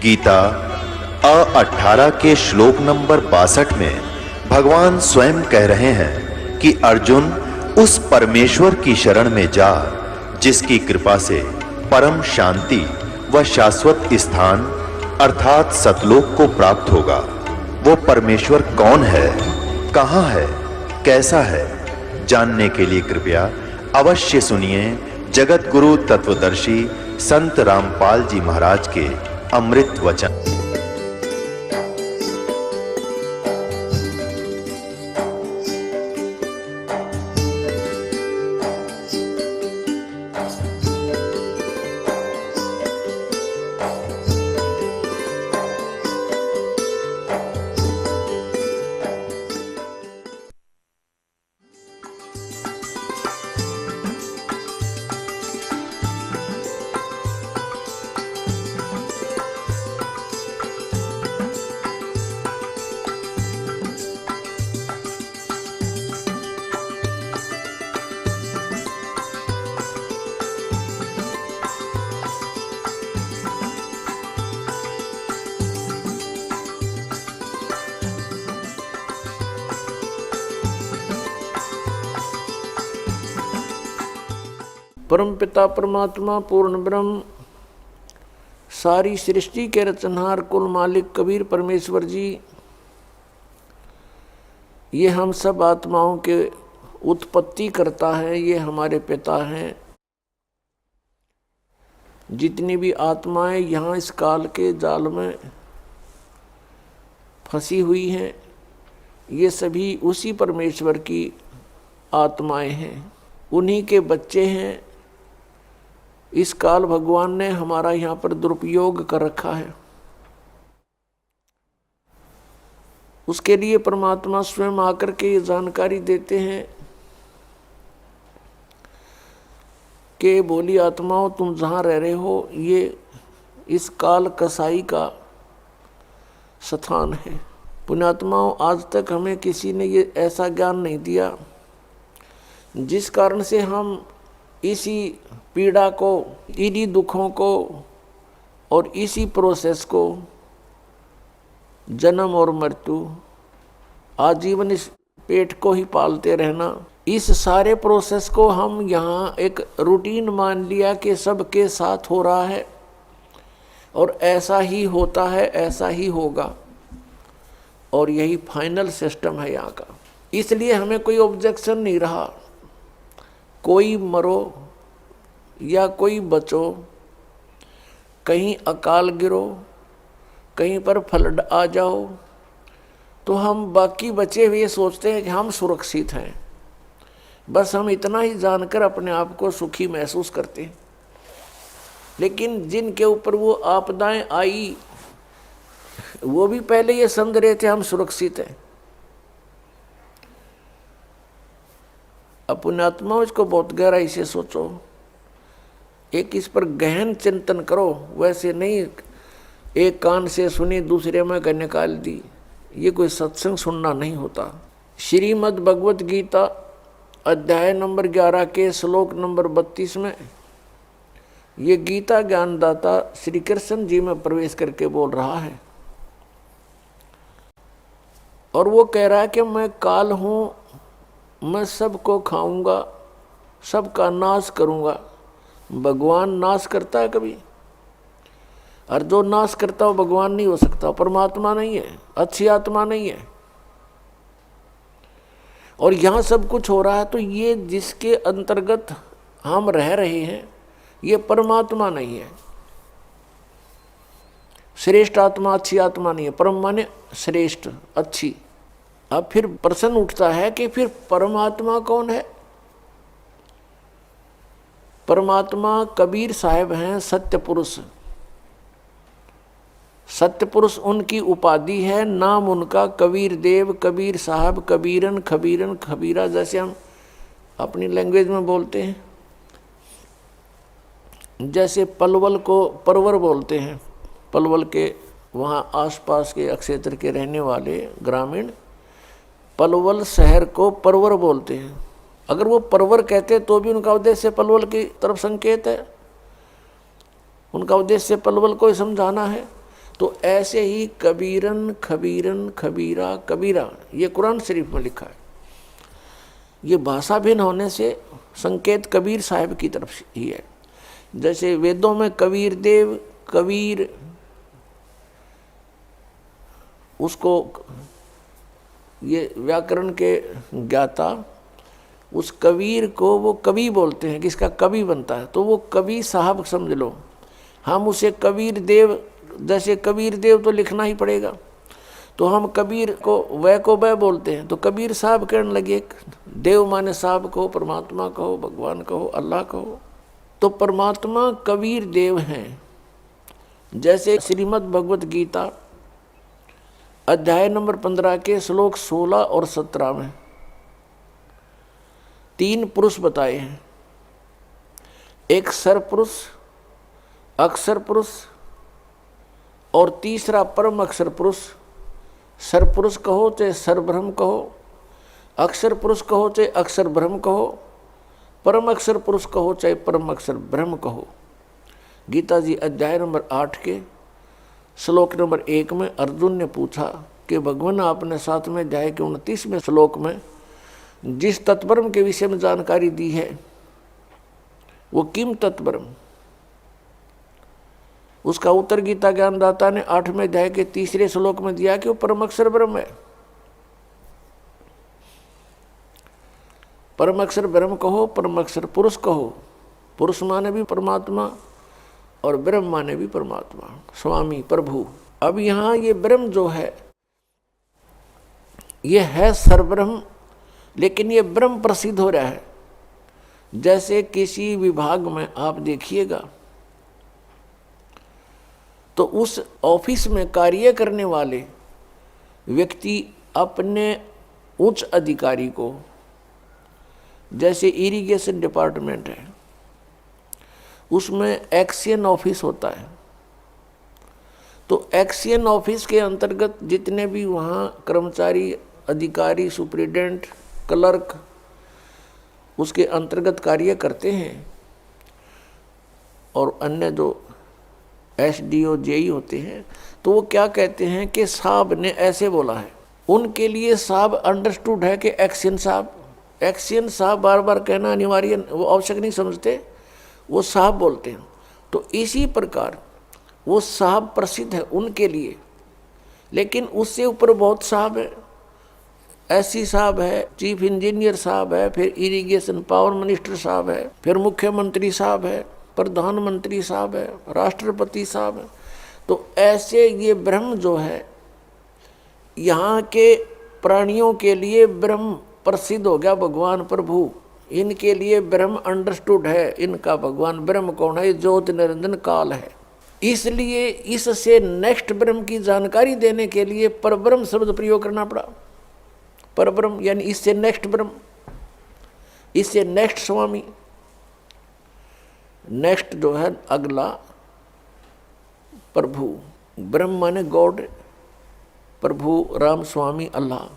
गीता 18 के श्लोक नंबर 62 में भगवान स्वयं कह रहे हैं कि अर्जुन उस परमेश्वर की शरण में जा जिसकी कृपा से परम शांति व शाश्वत स्थान अर्थात सतलोक को प्राप्त होगा। वो परमेश्वर कौन है, कहां है, कैसा है, जानने के लिए कृपया अवश्य सुनिए जगत गुरु तत्वदर्शी संत रामपाल जी महाराज के अमृत वचन। परमपिता परमात्मा पूर्ण ब्रह्म सारी सृष्टि के रचनहार कुल मालिक कबीर परमेश्वर जी, ये हम सब आत्माओं के उत्पत्ति करता है, ये हमारे पिता हैं। जितनी भी आत्माएं यहाँ इस काल के जाल में फंसी हुई हैं, ये सभी उसी परमेश्वर की आत्माएं हैं, उन्हीं के बच्चे हैं। इस काल भगवान ने हमारा यहाँ पर दुरुपयोग कर रखा है। उसके लिए परमात्मा स्वयं आकर के ये जानकारी देते हैं कि बोली आत्माओं, तुम जहाँ रह रहे हो ये इस काल कसाई का स्थान है। पुण्यात्माओं, आज तक हमें किसी ने ये ऐसा ज्ञान नहीं दिया जिस कारण से हम इसी पीड़ा को, इन्हीं दुखों को और इसी प्रोसेस को, जन्म और मृत्यु, आजीवन इस पेट को ही पालते रहना, इस सारे प्रोसेस को हम यहाँ एक रूटीन मान लिया कि सबके साथ हो रहा है और ऐसा ही होता है, ऐसा ही होगा, और यही फाइनल सिस्टम है यहाँ का। इसलिए हमें कोई ऑब्जेक्शन नहीं रहा। कोई मरो या कोई बचो, कहीं अकाल गिरो, कहीं पर फ्लड आ जाओ, तो हम बाकी बचे हुए सोचते हैं कि हम सुरक्षित हैं। बस हम इतना ही जानकर अपने आप को सुखी महसूस करते हैं। लेकिन जिनके ऊपर वो आपदाएं आई, वो भी पहले ये समझ रहे थे हम सुरक्षित हैं। पुण्यात्माओं, इसको बहुत गहराई से सोचो, एक इस पर गहन चिंतन करो। वैसे नहीं एक कान से सुनी दूसरे में का निकाल दी, ये कोई सत्संग सुनना नहीं होता। श्रीमद् भगवत गीता अध्याय नंबर 11 के श्लोक नंबर 32 में ये गीता ज्ञानदाता श्री कृष्ण जी में प्रवेश करके बोल रहा है, और वो कह रहा है कि मैं काल हूँ, मैं सबको खाऊंगा, सबका नाश करूंगा। भगवान नाश करता है कभी? और जो नाश करता हो भगवान नहीं हो सकता, परमात्मा नहीं है, अच्छी आत्मा नहीं है। और यहाँ सब कुछ हो रहा है, तो ये जिसके अंतर्गत हम रह रहे हैं ये परमात्मा नहीं है। श्रेष्ठ आत्मा, अच्छी आत्मा नहीं है। परम माने श्रेष्ठ, अच्छी। अब फिर प्रश्न उठता है कि फिर परमात्मा कौन है? परमात्मा कबीर साहब हैं, सत्य पुरुष। सत्य पुरुष उनकी उपाधि है, नाम उनका कबीर देव, कबीर साहब, कबीरन, खबीरन, खबीरा, जैसे हम अपनी लैंग्वेज में बोलते हैं। जैसे पलवल को परवर बोलते हैं, पलवल के वहाँ आसपास के क्षेत्र के रहने वाले ग्रामीण पलवल शहर को परवर बोलते हैं। अगर वो परवर कहते तो भी उनका उद्देश्य पलवल की तरफ संकेत है, उनका उद्देश्य पलवल को ही समझाना है। तो ऐसे ही कबीरन खबीरन खबीरा कबीरा, ये कुरान शरीफ में लिखा है। ये भाषा भिन्न होने से संकेत कबीर साहब की तरफ से ही है। जैसे वेदों में कबीर देव, कबीर, उसको ये व्याकरण के ज्ञाता, उस कबीर को वो कवि बोलते हैं, किसका कवि बनता है, तो वो कवि साहब समझ लो। हम उसे कबीर देव, जैसे कबीर देव तो लिखना ही पड़ेगा, तो हम कबीर को वह बोलते हैं, तो कबीर साहब कहने लगे। देव माने साहब कहो, परमात्मा कहो, भगवान कहो, अल्लाह कहो। तो परमात्मा कबीर देव हैं। जैसे श्रीमद् भगवत गीता अध्याय नंबर 15 के श्लोक 16 और 17 में 3 पुरुष बताए हैं। एक सरपुरुष, अक्षर पुरुष और तीसरा परम अक्षर पुरुष। सरपुरुष कहो चाहे सरब्रह्म कहो, अक्षर पुरुष कहो चाहे अक्षर ब्रह्म कहो, परम अक्षर पुरुष कहो चाहे परम अक्षर ब्रह्म कहो। गीता जी अध्याय नंबर 8 के श्लोक नंबर 1 में अर्जुन ने पूछा कि भगवान आपने साथ में अध्याय के 29वें श्लोक में जिस तत्ब्रह्म के विषय में जानकारी दी है वो किम तत्ब्रह्म, उसका उत्तर गीता ज्ञानदाता ने 8वें अध्याय के 3रे श्लोक में दिया कि वो परम अक्षर ब्रह्म है। परम अक्षर ब्रह्म कहो, परम अक्षर पुरुष कहो। पुरुष माने भी परमात्मा और ब्रह्म माने भी परमात्मा, स्वामी प्रभु। अब यहाँ ये ब्रह्म जो है ये है सरब्रह्म, लेकिन ये ब्रह्म प्रसिद्ध हो रहा है। जैसे किसी विभाग में आप देखिएगा तो उस ऑफिस में कार्य करने वाले व्यक्ति अपने उच्च अधिकारी को, जैसे इरिगेशन डिपार्टमेंट है उसमें एक्सियन ऑफिस होता है, तो एक्सियन ऑफिस के अंतर्गत जितने भी वहाँ कर्मचारी, अधिकारी, सुप्रिटेंडेंट, क्लर्क उसके अंतर्गत कार्य करते हैं और अन्य जो SDO JE होते हैं, तो वो क्या कहते हैं कि साहब ने ऐसे बोला है। उनके लिए साहब अंडरस्टूड है कि एक्सियन साहब, एक्सियन साहब बार बार कहना अनिवार्य, वो आवश्यक नहीं समझते, वो साहब बोलते हैं। तो इसी प्रकार वो साहब प्रसिद्ध है उनके लिए, लेकिन उससे ऊपर बहुत साहब है। SC साहब है, चीफ इंजीनियर साहब है, फिर इरिगेशन पावर मिनिस्टर साहब है, फिर मुख्यमंत्री साहब है, प्रधानमंत्री साहब है, राष्ट्रपति साहब है। तो ऐसे ये ब्रह्म जो है, यहाँ के प्राणियों के लिए ब्रह्म प्रसिद्ध हो गया, भगवान प्रभु। इनके लिए ब्रह्म अंडरस्टूड है, इनका भगवान ब्रह्म कौन है, ज्योत निरंजन काल है। इसलिए इससे नेक्स्ट ब्रह्म की जानकारी देने के लिए परब्रह्म शब्द प्रयोग करना पड़ा। परब्रह्म यानी इससे नेक्स्ट ब्रह्म, इससे नेक्स्ट स्वामी, नेक्स्ट जो है अगला प्रभु। ब्रह्म माने गॉड, प्रभु राम स्वामी अल्लाह।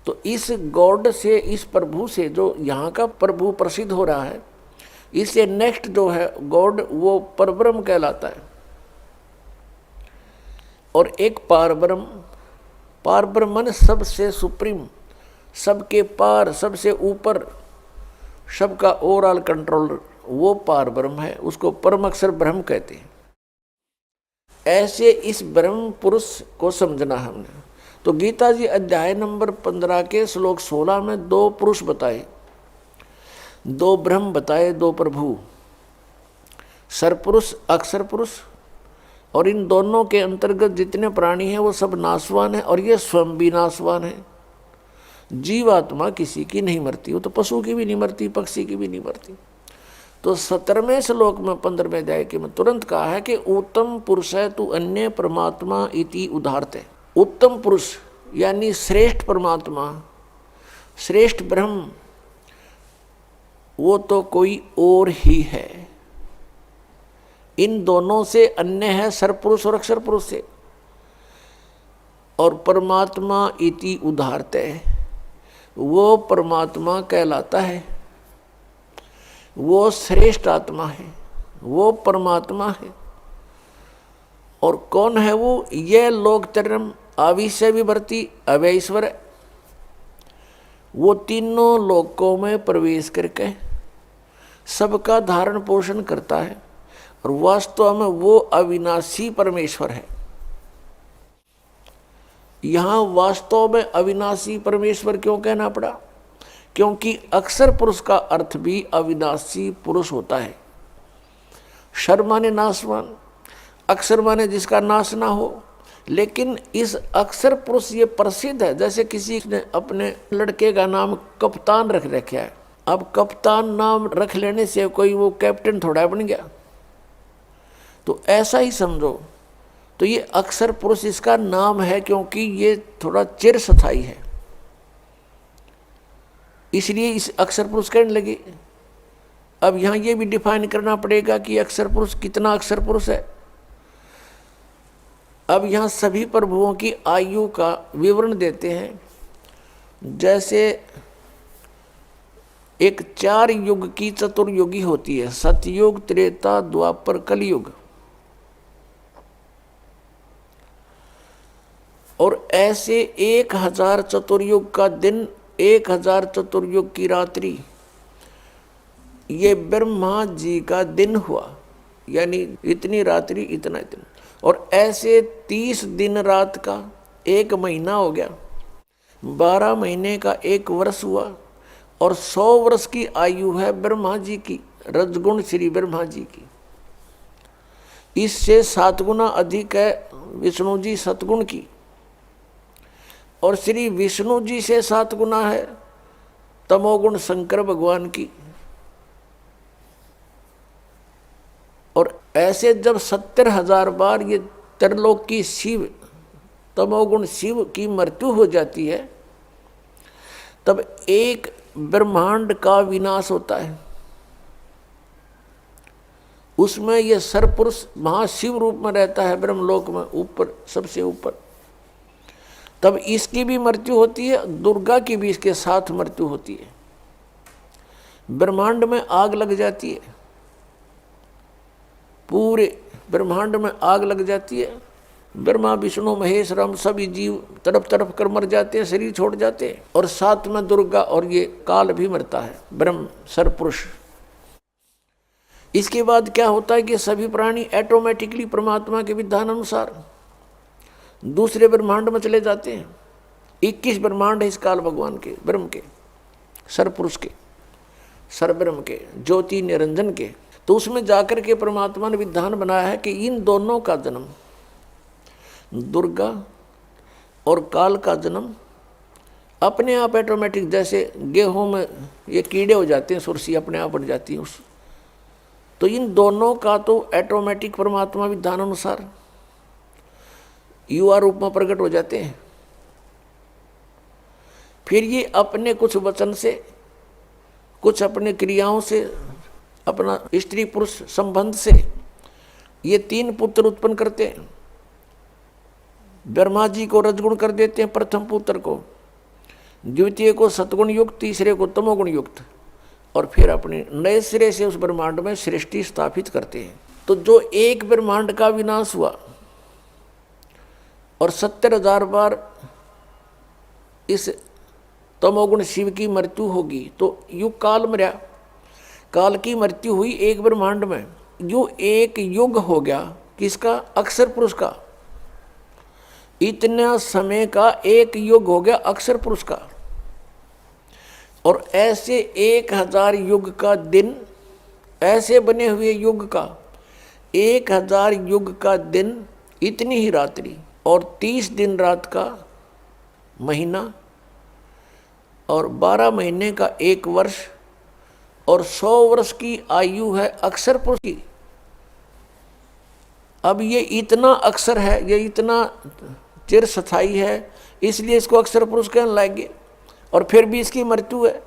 तो इस गॉड से, इस प्रभु से जो यहाँ का प्रभु प्रसिद्ध हो रहा है, इससे नेक्स्ट जो है गॉड वो परब्रह्म कहलाता है। और एक पारब्रह्म, पारब्रह्म माने सबसे सुप्रीम, सबके पार, सबसे ऊपर, सबका ओवरऑल कंट्रोलर, वो पारब्रह्म है, उसको परम अक्षर ब्रह्म कहते हैं। ऐसे इस ब्रह्म पुरुष को समझना हमने। तो गीता जी अध्याय नंबर 15 के श्लोक 16 में 2 पुरुष बताए, 2 ब्रह्म बताए, 2 प्रभु, सरपुरुष, अक्षर पुरुष। और इन दोनों के अंतर्गत जितने प्राणी हैं वो सब नाशवान है, और ये स्वयं भी नाशवान है। जीवात्मा किसी की नहीं मरती, वो तो पशु की भी नहीं मरती, पक्षी की भी नहीं मरती। तो 17वें श्लोक में 15वें अध्याय के में तुरंत कहा है कि उत्तम पुरुष है तू अन्य परमात्मा इति उदाहरते। उत्तम पुरुष यानी श्रेष्ठ परमात्मा, श्रेष्ठ ब्रह्म, वो तो कोई और ही है। इन दोनों से अन्य है सरपुरुष और अक्षर पुरुष से। और परमात्मा इति उदाहरते, वो परमात्मा कहलाता है, वो श्रेष्ठ आत्मा है, वो परमात्मा है। और कौन है वो? ये लोकतरम आविश्य विवर्ती अवैश्वर, वो तीनों लोकों में प्रवेश करके सबका धारण पोषण करता है और वास्तव में वो अविनाशी परमेश्वर है। यहां वास्तव में अविनाशी परमेश्वर क्यों कहना पड़ा? क्योंकि अक्षर पुरुष का अर्थ भी अविनाशी पुरुष होता है। क्षर माने नाशवान, अक्षर माने जिसका नाश ना हो। लेकिन इस अक्षर पुरुष ये प्रसिद्ध है। जैसे किसी ने अपने लड़के का नाम कप्तान रख रखा है, अब कप्तान नाम रख लेने से कोई वो कैप्टन थोड़ा बन गया, तो ऐसा ही समझो। तो ये अक्षर पुरुष इसका नाम है क्योंकि ये थोड़ा चिरस्थायी है, इसलिए इस अक्षर पुरुष कहने लगे। अब यहां ये भी डिफाइन करना पड़ेगा कि अक्षर पुरुष कितना अक्षर पुरुष है। अब यहां सभी प्रभुओं की आयु का विवरण देते हैं। जैसे एक 4 युग की चतुर्युगी होती है, सतयुग, त्रेता, द्वापर, कलयुग। और ऐसे 1000 चतुर्युग का दिन, 1000 चतुर्युग की रात्रि, ये ब्रह्मा जी का दिन हुआ, यानी इतनी रात्रि इतना इतना। और ऐसे 30 दिन रात का 1 महीना हो गया, 12 महीने का 1 वर्ष हुआ, और 100 वर्ष की आयु है ब्रह्मा जी की, रजगुण श्री ब्रह्मा जी की। इससे 7 गुना अधिक है विष्णु जी सतगुण की, और श्री विष्णु जी से 7 गुना है तमोगुण शंकर भगवान की। और ऐसे जब 70,000 बार ये त्रिलोक की शिव, तमोगुण शिव की मृत्यु हो जाती है, तब एक ब्रह्मांड का विनाश होता है। उसमें ये सरपुरुष महाशिव रूप में रहता है ब्रह्मलोक में, ऊपर, सबसे ऊपर। तब इसकी भी मृत्यु होती है, दुर्गा की भी इसके साथ मृत्यु होती है। ब्रह्मांड में आग लग जाती है, पूरे ब्रह्मांड में आग लग जाती है। ब्रह्मा, विष्णु, महेश, राम सभी जीव तड़प तड़प कर मर जाते हैं, शरीर छोड़ जाते हैं। और साथ में दुर्गा और ये काल भी मरता है, ब्रह्म सरपुरुष। इसके बाद क्या होता है कि सभी प्राणी ऑटोमेटिकली परमात्मा के विधान अनुसार दूसरे ब्रह्मांड में चले जाते हैं। 21 ब्रह्मांड है इस काल भगवान के, ब्रह्म के, सरपुरुष के, सरब्रह्म के, ज्योति निरंजन के। तो उसमें जाकर के परमात्मा ने विधान बनाया है कि इन दोनों का जन्म, दुर्गा और काल का जन्म अपने आप ऑटोमेटिक, जैसे गेहूं में ये कीड़े हो जाते हैं, सुरसी अपने आप बढ़ जाती है उस, तो इन दोनों का तो ऑटोमेटिक परमात्मा विधान अनुसार युवा रूप में प्रकट हो जाते हैं। फिर ये अपने कुछ वचन से, कुछ अपने क्रियाओं से, अपना स्त्री पुरुष संबंध से ये 3 पुत्र उत्पन्न करते हैं। ब्रह्मा जी को रजगुण कर देते हैं प्रथम पुत्र को, द्वितीय को सतगुण युक्त, तीसरे को तमोगुण युक्त, और फिर अपने नए सिरे से उस ब्रह्मांड में सृष्टि स्थापित करते हैं। तो जो एक ब्रह्मांड का विनाश हुआ और 70,000 बार इस तमोगुण शिव की मृत्यु होगी, तो युग काल मरा, काल की मृत्यु हुई एक ब्रह्मांड में, जो एक युग हो गया किसका? अक्षर पुरुष का। इतना समय का एक युग हो गया अक्षर पुरुष का। और ऐसे 1000 युग का दिन, ऐसे बने हुए युग का 1000 युग का दिन, इतनी ही रात्रि, और 30 दिन रात का महीना, और 12 महीने का 1 वर्ष, और 100 वर्ष की आयु है अक्षर पुरुष की। अब ये इतना अक्षर है, ये इतना चिरस्थायी है, इसलिए इसको अक्षर पुरुष कहने लगे। और फिर भी इसकी मृत्यु है।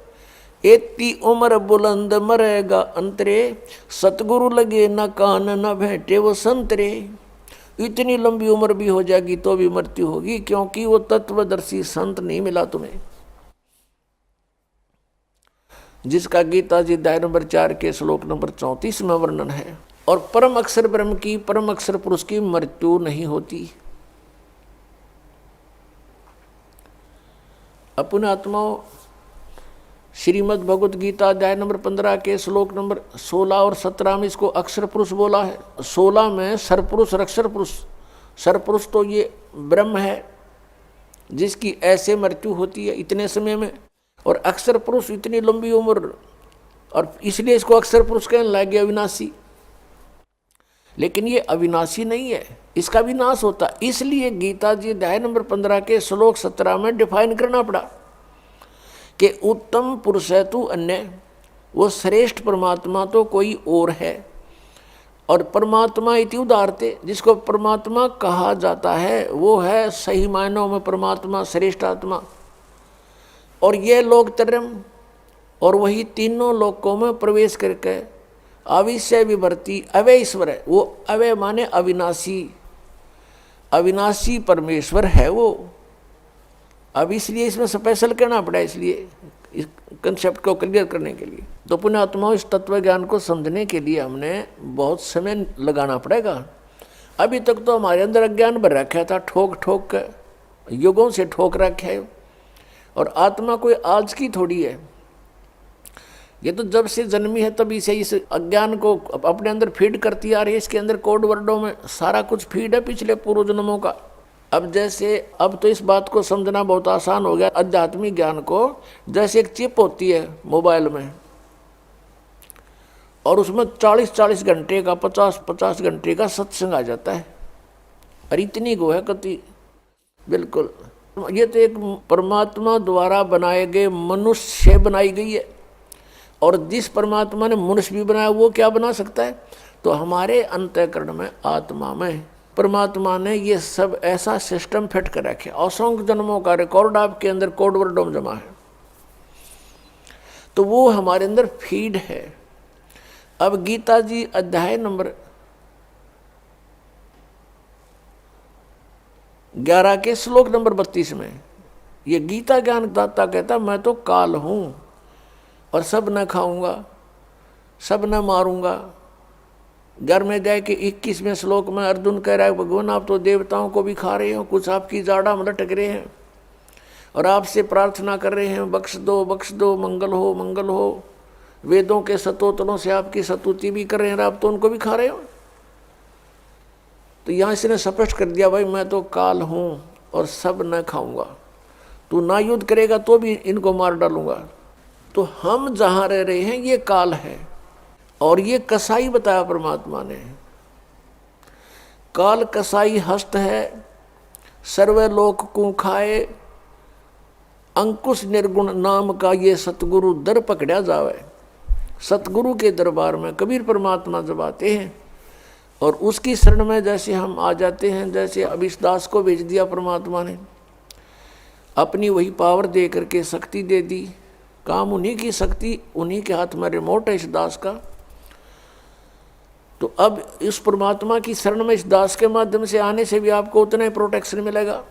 एती उम्र बुलंद मरेगा अंतरे, सतगुरु लगे न कान न भेंटे वो संतरे। इतनी लंबी उम्र भी हो जाएगी तो भी मृत्यु होगी, क्योंकि वो तत्वदर्शी संत नहीं मिला तुम्हें, जिसका गीता जी अध्याय नंबर 4 के श्लोक नंबर 34 में वर्णन है। और परम अक्षर ब्रह्म की, परम अक्षर पुरुष की मृत्यु नहीं होती। अपने आत्माओं, श्रीमद् भगवत गीता अध्याय नंबर 15 के श्लोक नंबर 16 और 17 में इसको अक्षर पुरुष बोला है। 16 में सरपुरुष और अक्षर पुरुष। सरपुरुष तो ये ब्रह्म है जिसकी ऐसे मृत्यु होती है इतने समय में, और अक्षर पुरुष इतनी लंबी उम्र, और इसलिए इसको अक्षर पुरुष कहने लगे, अविनाशी। लेकिन ये अविनाशी नहीं है, इसका विनाश होता। इसलिए गीता जी अध्याय नंबर 15 के श्लोक 17 में डिफाइन करना पड़ा कि उत्तम पुरुष है तू अन्य, वो श्रेष्ठ परमात्मा तो कोई और है। और परमात्मा इति उदाहरते, जिसको परमात्मा कहा जाता है वो है सही मायनों में परमात्मा, श्रेष्ठ आत्मा। और ये लोक त्रयम्, और वही तीनों लोकों में प्रवेश करके अविषय विवर्ती अवय ईश्वर है। वो अवय माने अविनाशी, अविनाशी परमेश्वर है वो। अब इसलिए इसमें स्पेशल कहना पड़ा, इसलिए इस कंसेप्ट को क्लियर करने के लिए। तो पुण्यात्माओं, इस तत्व ज्ञान को समझने के लिए हमने बहुत समय लगाना पड़ेगा। अभी तक तो हमारे अंदर अज्ञान भर रखा था, ठोक ठोक कर, युगों से ठोक रखा है। और आत्मा कोई आज की थोड़ी है, ये तो जब से जन्मी है तभी से इस अज्ञान को अपने अंदर फीड करती आ रही है। इसके अंदर कोड वर्डों में सारा कुछ फीड है पिछले पूर्व जन्मों का। अब जैसे अब तो इस बात को समझना बहुत आसान हो गया, आध्यात्मिक ज्ञान को। जैसे एक चिप होती है मोबाइल में, और उसमें 40-40 घंटे का, 50-50 घंटे का सत्संग आ जाता है। और इतनी गो है कति, बिल्कुल। ये तो एक परमात्मा द्वारा बनाए गए मनुष्य बनाई गई है। और जिस परमात्मा ने मनुष्य भी बनाया वो क्या बना सकता है? तो हमारे अंतःकरण में, आत्मा में परमात्मा ने ये सब ऐसा सिस्टम फिट कर रखे। असंख्य जन्मों का रिकॉर्ड आपके अंदर कोड वर्डों में जमा है, तो वो हमारे अंदर फीड है। अब गीता जी अध्याय नंबर 11 के श्लोक नंबर 32 में ये गीता ज्ञान दाता कहता, मैं तो काल हूं और सब न खाऊंगा, सब न मारूंगा। घर में जाए कि 21वें श्लोक में अर्जुन कह रहा है, भगवान आप तो देवताओं को भी खा रहे हो, कुछ आपकी जाड़ा में लटक रहे हैं और आपसे प्रार्थना कर रहे हैं, बख्श दो, मंगल हो, मंगल हो। वेदों के सतोतरों से आपकी स्तुति भी कर रहे हैं, आप तो उनको भी खा रहे हो। तो यहाँ इसने स्पष्ट कर दिया, भाई मैं तो काल हूँ और सब न खाऊंगा, तू ना युद्ध करेगा तो भी इनको मार डालूंगा। तो हम जहाँ रह रहे हैं ये काल है, और ये कसाई बताया परमात्मा ने। काल कसाई हस्त है, सर्वलोक को खाए, अंकुश निर्गुण नाम का ये सतगुरु दर पकड़ा जावे। सतगुरु के दरबार में कबीर परमात्मा जब आते हैं और उसकी शरण में जैसे हम आ जाते हैं, जैसे अब इस दास को भेज दिया परमात्मा ने, अपनी वही पावर दे करके शक्ति दे दी। काम उन्हीं की शक्ति, उन्हीं के हाथ में रिमोट है इस दास का। तो अब इस परमात्मा की शरण में इस दास के माध्यम से आने से भी आपको उतना ही प्रोटेक्शन मिलेगा।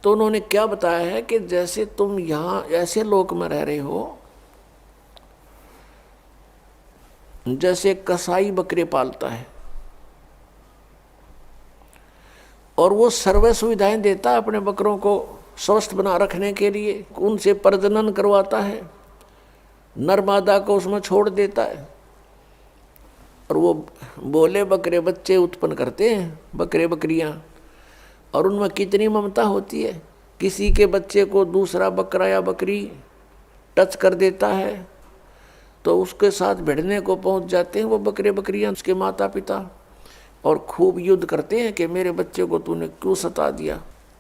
तो उन्होंने क्या बताया है कि जैसे तुम यहाँ ऐसे लोक में रह रहे हो, जैसे कसाई बकरे पालता है और वो सर्व सुविधाएं देता है अपने बकरों को स्वस्थ बना रखने के लिए, उनसे प्रजनन करवाता है, नर मादा को उसमें छोड़ देता है, और वो बोले बकरे बच्चे उत्पन्न करते हैं, बकरे बकरियां। और उनमें कितनी ममता होती है, किसी के बच्चे को दूसरा बकरा या बकरी टच कर देता है तो उसके साथ भिड़ने को पहुंच जाते हैं वो बकरे बकरियां, उसके माता पिता, और खूब युद्ध करते हैं कि मेरे बच्चे को तूने क्यों सता दिया।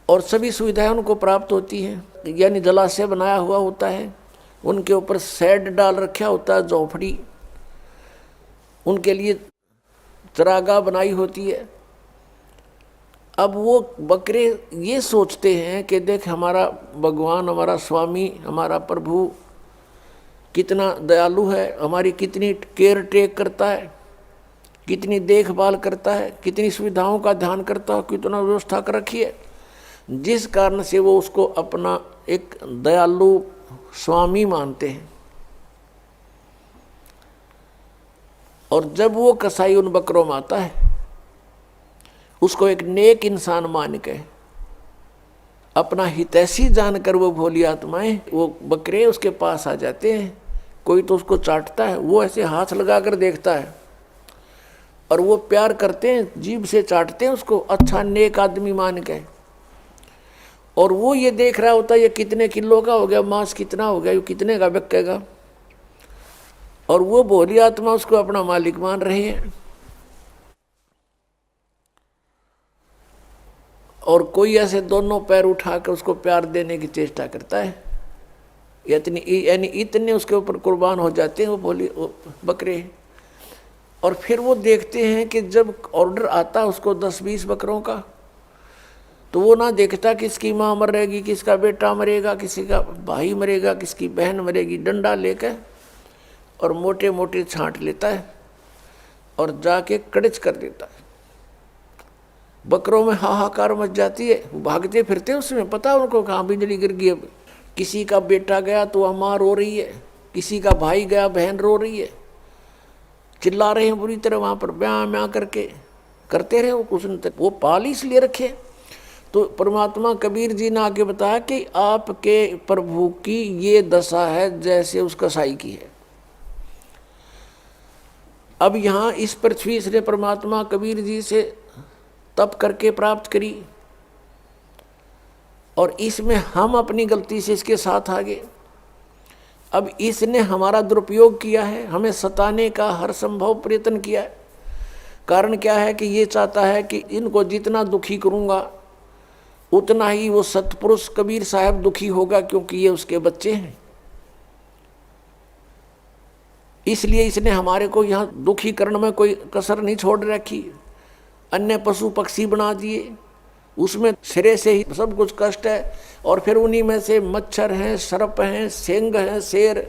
और सभी सुविधाएं उनको प्राप्त होती हैं, यानी जलाशय बनाया हुआ होता है, उनके ऊपर शेड डाल रखा होता है, झोपड़ी, उनके लिए चरागाह बनाई होती है। अब वो बकरे ये सोचते हैं कि देख हमारा भगवान, हमारा स्वामी, हमारा प्रभु कितना दयालु है, हमारी कितनी केयर टेक करता है, कितनी देखभाल करता है, कितनी सुविधाओं का ध्यान करता है, कितना व्यवस्था कर रखी है, जिस कारण से वो उसको अपना एक दयालु स्वामी मानते हैं। और जब वो कसाई उन बकरों में आता है, उसको एक नेक इंसान मान के, अपना हितैषी जानकर वो भोली आत्माएं, वो बकरे उसके पास आ जाते हैं। कोई तो उसको चाटता है, वो ऐसे हाथ लगाकर देखता है और वो प्यार करते हैं, जीभ से चाटते हैं उसको, अच्छा नेक आदमी मान के। और वो ये देख रहा होता है ये कितने किलो का हो गया, मांस कितना हो गया, ये कितने का बिकेगा, और वो भोली आत्मा उसको अपना मालिक मान रही है। और कोई ऐसे दोनों पैर उठाकर उसको प्यार देने की चेष्टा करता है, यानी इतने उसके ऊपर कुर्बान हो जाते हैं वो भोली बकरे। और फिर वो देखते हैं कि जब ऑर्डर आता है उसको 10-20 बकरों का, तो वो ना देखता किसकी माँ मरेगी, किसका बेटा मरेगा, किसी का भाई मरेगा, किसकी बहन मरेगी, डंडा लेकर और मोटे मोटे छांट लेता है और जाके कड़च कर देता है। बकरों में हाहाकार मच जाती है, वो भागते फिरते उसमें, पता है उनको कहाँ बिजली गिर गई। अब किसी का बेटा गया तो माँ रो रही है, किसी का भाई गया बहन रो रही है, चिल्ला रहे हैं बुरी तरह, वहाँ पर ब्याह म्याँ करके करते रहे वो कुछ नहीं तक। वो पाल इसलिए रखे। तो परमात्मा कबीर जी ने आगे बताया कि आपके प्रभु की ये दशा है जैसे उस कसाई की है। अब यहाँ इस पृथ्वी से परमात्मा कबीर जी से तप करके प्राप्त करी, और इसमें हम अपनी गलती से इसके साथ आ गए। अब इसने हमारा दुरुपयोग किया है, हमें सताने का हर संभव प्रयत्न किया है। कारण क्या है कि ये चाहता है कि इनको जितना दुखी करूँगा उतना ही वो सतपुरुष कबीर साहब दुखी होगा, क्योंकि ये उसके बच्चे हैं। इसलिए इसने हमारे को यहाँ दुखी करने में कोई कसर नहीं छोड़ रखी। अन्य पशु पक्षी बना दिए, उसमें सिरे से ही सब कुछ कष्ट है, और फिर उन्हीं में से मच्छर हैं, सर्प हैं, सेंग हैं, शेर,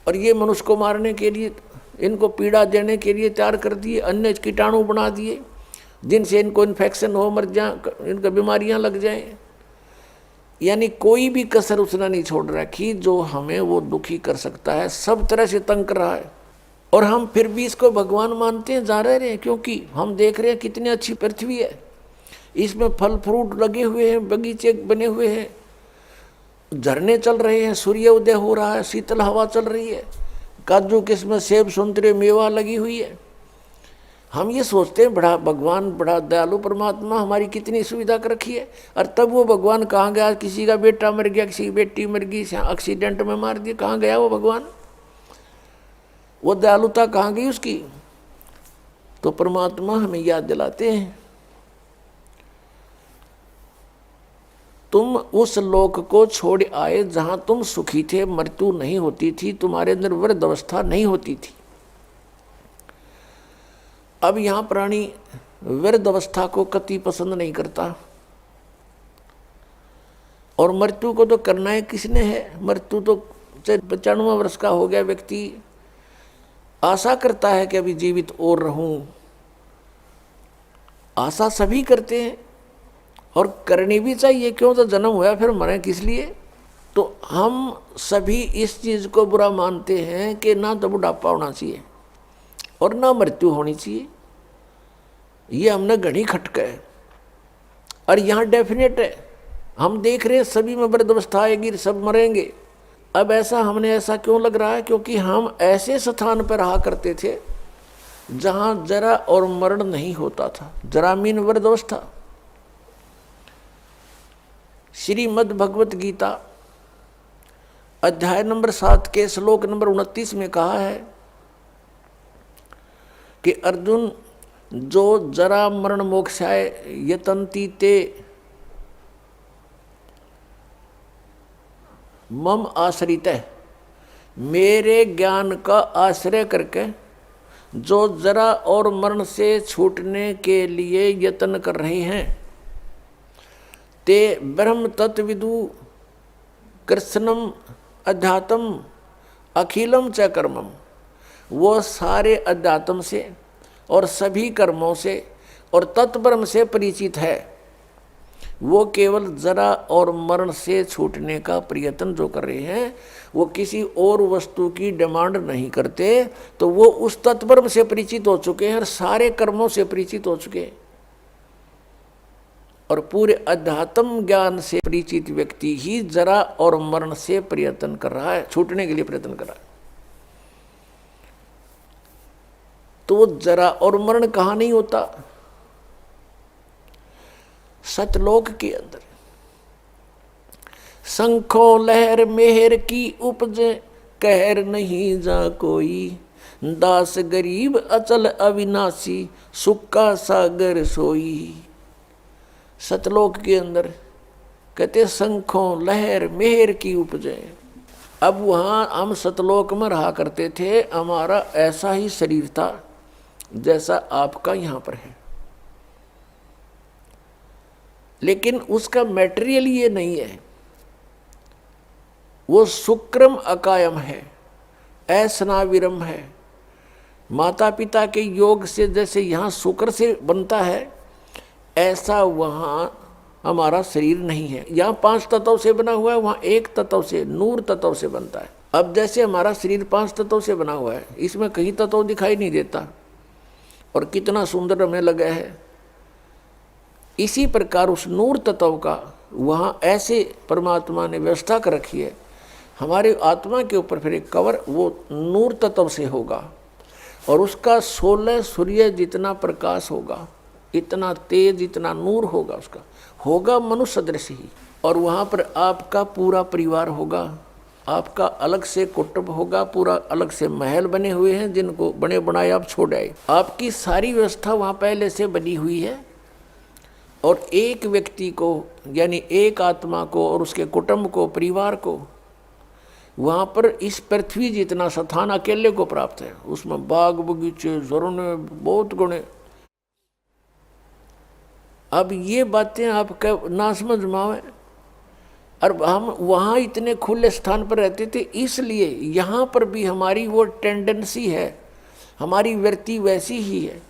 और ये मनुष्य को मारने के लिए, इनको पीड़ा देने के लिए तैयार कर दिए। अन्य कीटाणु बना दिए जिनसे इनको इन्फेक्शन हो, मर जाए, इनको बीमारियां लग जाएं। यानी कोई भी कसर उसने नहीं छोड़ रखी जो हमें वो दुखी कर सकता है, सब तरह से तंग कर रहा है। और हम फिर भी इसको भगवान मानते हैं, जा रहे हैं, क्योंकि हम देख रहे हैं कितनी अच्छी पृथ्वी है, इसमें फल फ्रूट लगे हुए हैं, बगीचे बने हुए हैं, झरने चल रहे हैं, सूर्य उदय हो रहा है, शीतल हवा चल रही है, काजू किस्म सेब संतरे मेवा लगी हुई है। हम ये सोचते हैं बड़ा भगवान, बड़ा दयालु परमात्मा, हमारी कितनी सुविधा कर रखी है। और तब वो भगवान कहाँ गया? किसी का बेटा मर गया, किसी की बेटी मर गई, एक्सीडेंट में मार दिया, कहाँ गया वो भगवान? वो दयालुता कहाँ गई उसकी? तो परमात्मा हमें याद दिलाते हैं, तुम उस लोक को छोड़ आए जहां तुम सुखी थे, मृत्यु नहीं होती थी, तुम्हारे अंदर वृद्ध अवस्था नहीं होती थी। अब यहाँ प्राणी वृद्ध अवस्था को कति पसंद नहीं करता, और मृत्यु को तो करना है किसने है? मृत्यु तो 95 वर्ष का हो गया व्यक्ति आशा करता है कि अभी जीवित और रहूं। आशा सभी करते हैं और करनी भी चाहिए, क्यों? तो जन्म हुआ फिर मरें किस लिए? तो हम सभी इस चीज़ को बुरा मानते हैं कि ना तो बुढ़ापा होना चाहिए और ना मृत्यु होनी चाहिए। ये हमने घड़ी खटका है, और यहाँ डेफिनेट है, हम देख रहे हैं सभी में वृद्ध अवस्था आएगी, सब मरेंगे। अब हमने ऐसा क्यों लग रहा है? क्योंकि हम ऐसे स्थान पर रहा करते थे जहाँ जरा और मरण नहीं होता था। जरा मीन वृद्ध अवस्था। श्रीमद् भगवत गीता अध्याय नंबर 7 के श्लोक नंबर 29 में कहा है कि अर्जुन, जो जरा मरण मोक्षाय यतन्ति ते मम आश्रित है, मेरे ज्ञान का आश्रय करके जो जरा और मरण से छूटने के लिए यत्न कर रहे हैं, ते ब्रह्म तत्विदु कृष्णम अध्यात्म अखिलम च कर्मम, वो सारे अध्यात्म से और सभी कर्मों से और तत्ब्रह्म से परिचित है। वो केवल जरा और मरण से छूटने का प्रयत्न जो कर रहे हैं, वो किसी और वस्तु की डिमांड नहीं करते, तो वो उस तत्व से परिचित हो चुके हैं और सारे कर्मों से परिचित हो चुके हैं। और पूरे अध्यात्म ज्ञान से परिचित व्यक्ति ही जरा और मरण से प्रयत्न कर रहा है, छूटने के लिए प्रयत्न कर रहा है। तो वो जरा और मरण कहाँ नहीं होता? सतलोक के अंदर। शंखो लहर मेहर की उपजे, कहर नहीं जा कोई, दास गरीब अचल अविनाशी, सुख का सागर सोई। सतलोक के अंदर कहते शंखों लहर मेहर की उपजे। अब वहाँ हम सतलोक में रहा करते थे, हमारा ऐसा ही शरीर था जैसा आपका यहाँ पर है, लेकिन उसका मैटेरियल ये नहीं है। वो शुक्रम अकायम है, ऐसनाविरम है। माता पिता के योग से जैसे यहाँ शुक्र से बनता है, ऐसा वहाँ हमारा शरीर नहीं है। यहाँ 5 तत्वों से बना हुआ है, वहाँ 1 तत्व से, नूर तत्व से बनता है। अब जैसे हमारा शरीर 5 तत्वों से बना हुआ है, इसमें कहीं तत्व दिखाई नहीं देता और कितना सुंदर हमें लगा है। इसी प्रकार उस नूर तत्व का वहाँ ऐसे परमात्मा ने व्यवस्था कर रखी है। हमारे आत्मा के ऊपर फिर एक कवर वो नूर तत्व से होगा और उसका 16 सूर्य जितना प्रकाश होगा, इतना तेज, इतना नूर होगा, उसका होगा मनुष्य सदृश ही। और वहाँ पर आपका पूरा परिवार होगा, आपका अलग से कुटुंब होगा, पूरा अलग से महल बने हुए हैं जिनको बने बनाए आप छोड़ आए। आपकी सारी व्यवस्था वहाँ पहले से बनी हुई है। और एक व्यक्ति को यानी एक आत्मा को और उसके कुटुंब को, परिवार को वहाँ पर इस पृथ्वी जितना स्थान अकेले को प्राप्त है। उसमें बाग बगीचे, झरने, बहुत गुणे। अब ये बातें आपका ना समझ में आवे। और हम वहाँ इतने खुले स्थान पर रहते थे, इसलिए यहाँ पर भी हमारी वो टेंडेंसी है, हमारी वृत्ति वैसी ही है।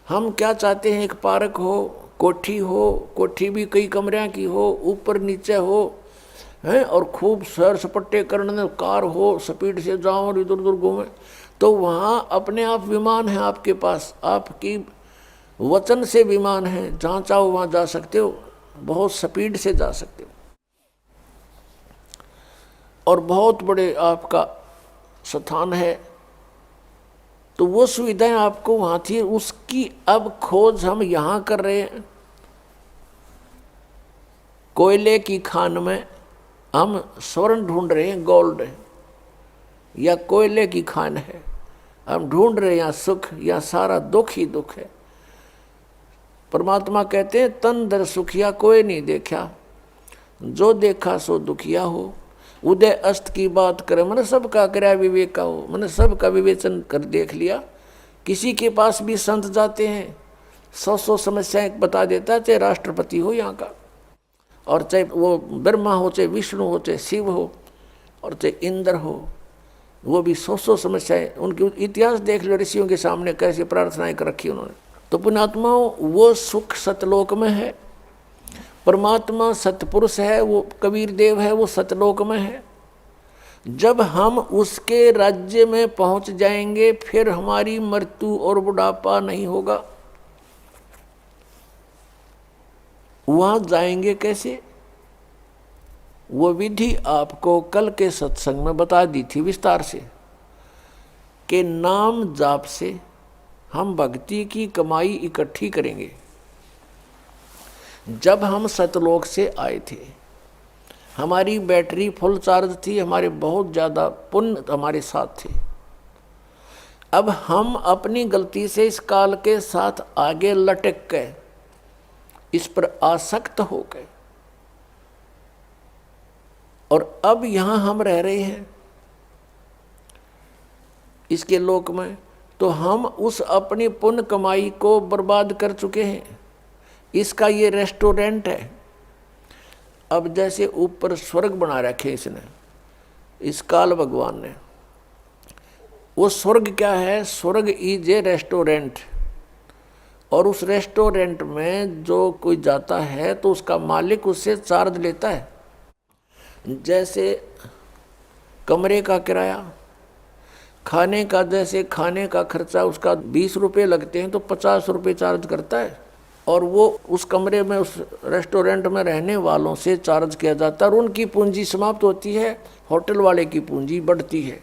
हम क्या चाहते हैं? एक पार्क हो, कोठी हो, कोठी भी कई कमरियाँ की हो, ऊपर नीचे हो हैं, और खूब सैर सपट्टे करने, कार हो, स्पीड से जाओ और इधर उधर घूमें। तो वहाँ अपने आप विमान है आपके पास, आपकी वचन से विमान है, जहाँ चाहो वहाँ जा सकते हो, बहुत स्पीड से जा सकते हो। और बहुत बड़े आपका स्थान है, तो वो सुविधाएं आपको वहाँ थी, उसकी अब खोज हम यहाँ कर रहे हैं। कोयले की खान में हम स्वर्ण ढूंढ रहे हैं, गोल्ड या कोयले की खान है, हम ढूंढ रहे हैं यहाँ सुख, या सारा दुख ही दुख है। परमात्मा कहते हैं तन दर सुखिया कोई नहीं देखा, जो देखा सो दुखिया हो। उदय अस्त की बात करे, मैंने सबका कर्या विवेक का हो, मैंने सबका विवेचन कर देख लिया। किसी के पास भी संत जाते हैं, 100 समस्याएं बता देता है, चाहे राष्ट्रपति हो यहाँ का, और चाहे वो ब्रह्मा हो, चाहे विष्णु हो, चाहे शिव हो, और चाहे इंद्र हो, वो भी 100 समस्याएं। उनकी इतिहास देख लो, ऋषियों के सामने कैसे प्रार्थनाएं कर रखी उन्होंने। तो पुण्यात्माओं, वो सुख सतलोक में है। परमात्मा सतपुरुष है, वो कबीर देव है, वो सतलोक में है। जब हम उसके राज्य में पहुंच जाएंगे, फिर हमारी मृत्यु और बुढ़ापा नहीं होगा। वहां जाएंगे कैसे? वो विधि आपको कल के सत्संग में बता दी थी विस्तार से, कि नाम जाप से हम भक्ति की कमाई इकट्ठी करेंगे। जब हम सतलोक से आए थे, हमारी बैटरी फुल चार्ज थी, हमारे बहुत ज़्यादा पुण्य हमारे साथ थे। अब हम अपनी गलती से इस काल के साथ आगे लटक गए, इस पर आसक्त हो गए, और अब यहाँ हम रह रहे हैं इसके लोक में, तो हम उस अपनी पुण्य कमाई को बर्बाद कर चुके हैं। इसका ये रेस्टोरेंट है। अब जैसे ऊपर स्वर्ग बना रखे इसने, इस काल भगवान ने, वो स्वर्ग क्या है? स्वर्ग इज ए रेस्टोरेंट। और उस रेस्टोरेंट में जो कोई जाता है तो उसका मालिक उससे चार्ज लेता है। जैसे कमरे का किराया, खाने का, जैसे खाने का खर्चा उसका 20 रुपये लगते हैं तो 50 रुपये चार्ज करता है, और वो उस कमरे में उस रेस्टोरेंट में रहने वालों से चार्ज किया जाता है और उनकी पूंजी समाप्त होती है, होटल वाले की पूंजी बढ़ती है।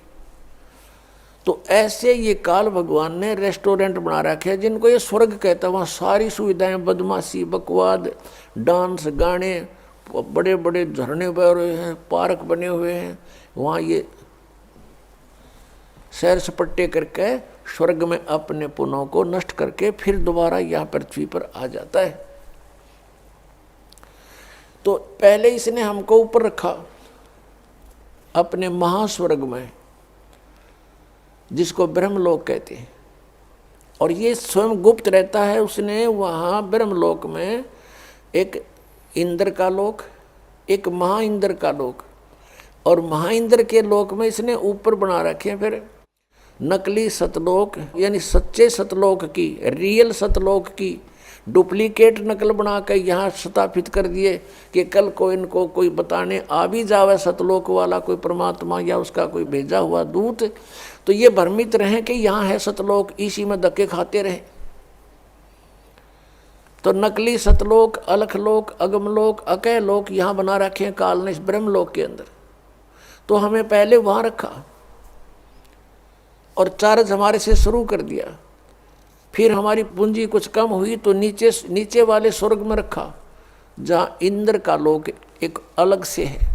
तो ऐसे ये काल भगवान ने रेस्टोरेंट बना रखे हैं जिनको ये स्वर्ग कहता है। वहाँ सारी सुविधाएं, बदमाशी, बकवाद, डांस, गाने, बड़े बड़े झरने बह रहे हैं, पार्क बने हुए हैं, वहाँ ये सैर सपट्टे करके स्वर्ग में अपने पुण्यों को नष्ट करके फिर दोबारा यहाँ पृथ्वी पर आ जाता है। तो पहले इसने हमको ऊपर रखा अपने महास्वर्ग में, जिसको ब्रह्मलोक कहते हैं, और ये स्वयं गुप्त रहता है। उसने वहाँ ब्रह्मलोक में एक इंद्र का लोक, एक महा इंद्र का लोक, और महा इंद्र के लोक में इसने ऊपर बना रखे हैं फिर नकली सतलोक, यानी सच्चे सतलोक की, रियल सतलोक की डुप्लीकेट नकल बना कर यहाँ स्थापित कर दिए कि कल को इनको कोई बताने आ भी जावे सतलोक वाला कोई परमात्मा या उसका कोई भेजा हुआ दूत, तो ये भ्रमित रहें कि यहाँ है सतलोक, इसी में धक्के खाते रहें। तो नकली सतलोक, अलखलोक, अगमलोक, अकयलोक यहाँ बना रखे हैं काल ने इस ब्रह्मलोक के अंदर। तो हमें पहले वहाँ रखा और चार्ज हमारे से शुरू कर दिया। फिर हमारी पूंजी कुछ कम हुई तो नीचे वाले स्वर्ग में रखा, जहाँ इंद्र का लोक एक अलग से है,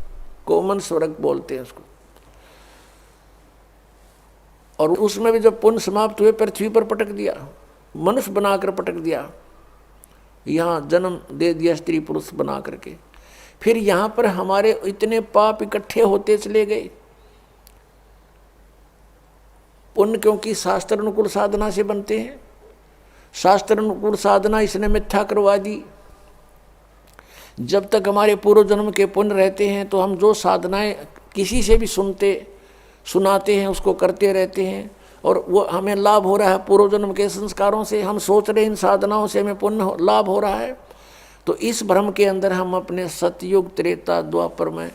कोमन स्वर्ग बोलते हैं उसको। और उसमें भी जब पुण्य समाप्त हुए पृथ्वी पर पटक दिया, मनुष्य बनाकर पटक दिया, यहाँ जन्म दे दिया स्त्री पुरुष बना करके। फिर यहाँ पर हमारे इतने पाप इकट्ठे होते चले गए। पुण्य क्योंकि शास्त्र अनुकूल साधना से बनते हैं, शास्त्र अनुकूल साधना इसने मिथ्या करवा दी। जब तक हमारे पूर्व जन्म के पुण्य रहते हैं तो हम जो साधनाएं किसी से भी सुनाते हैं उसको करते रहते हैं, और वो हमें लाभ हो रहा है पूर्व जन्म के संस्कारों से। हम सोच रहे हैं इन साधनाओं से हमें पुण्य लाभ हो रहा है, तो इस भ्रम के अंदर हम अपने सतयुग, त्रेता, द्वापर में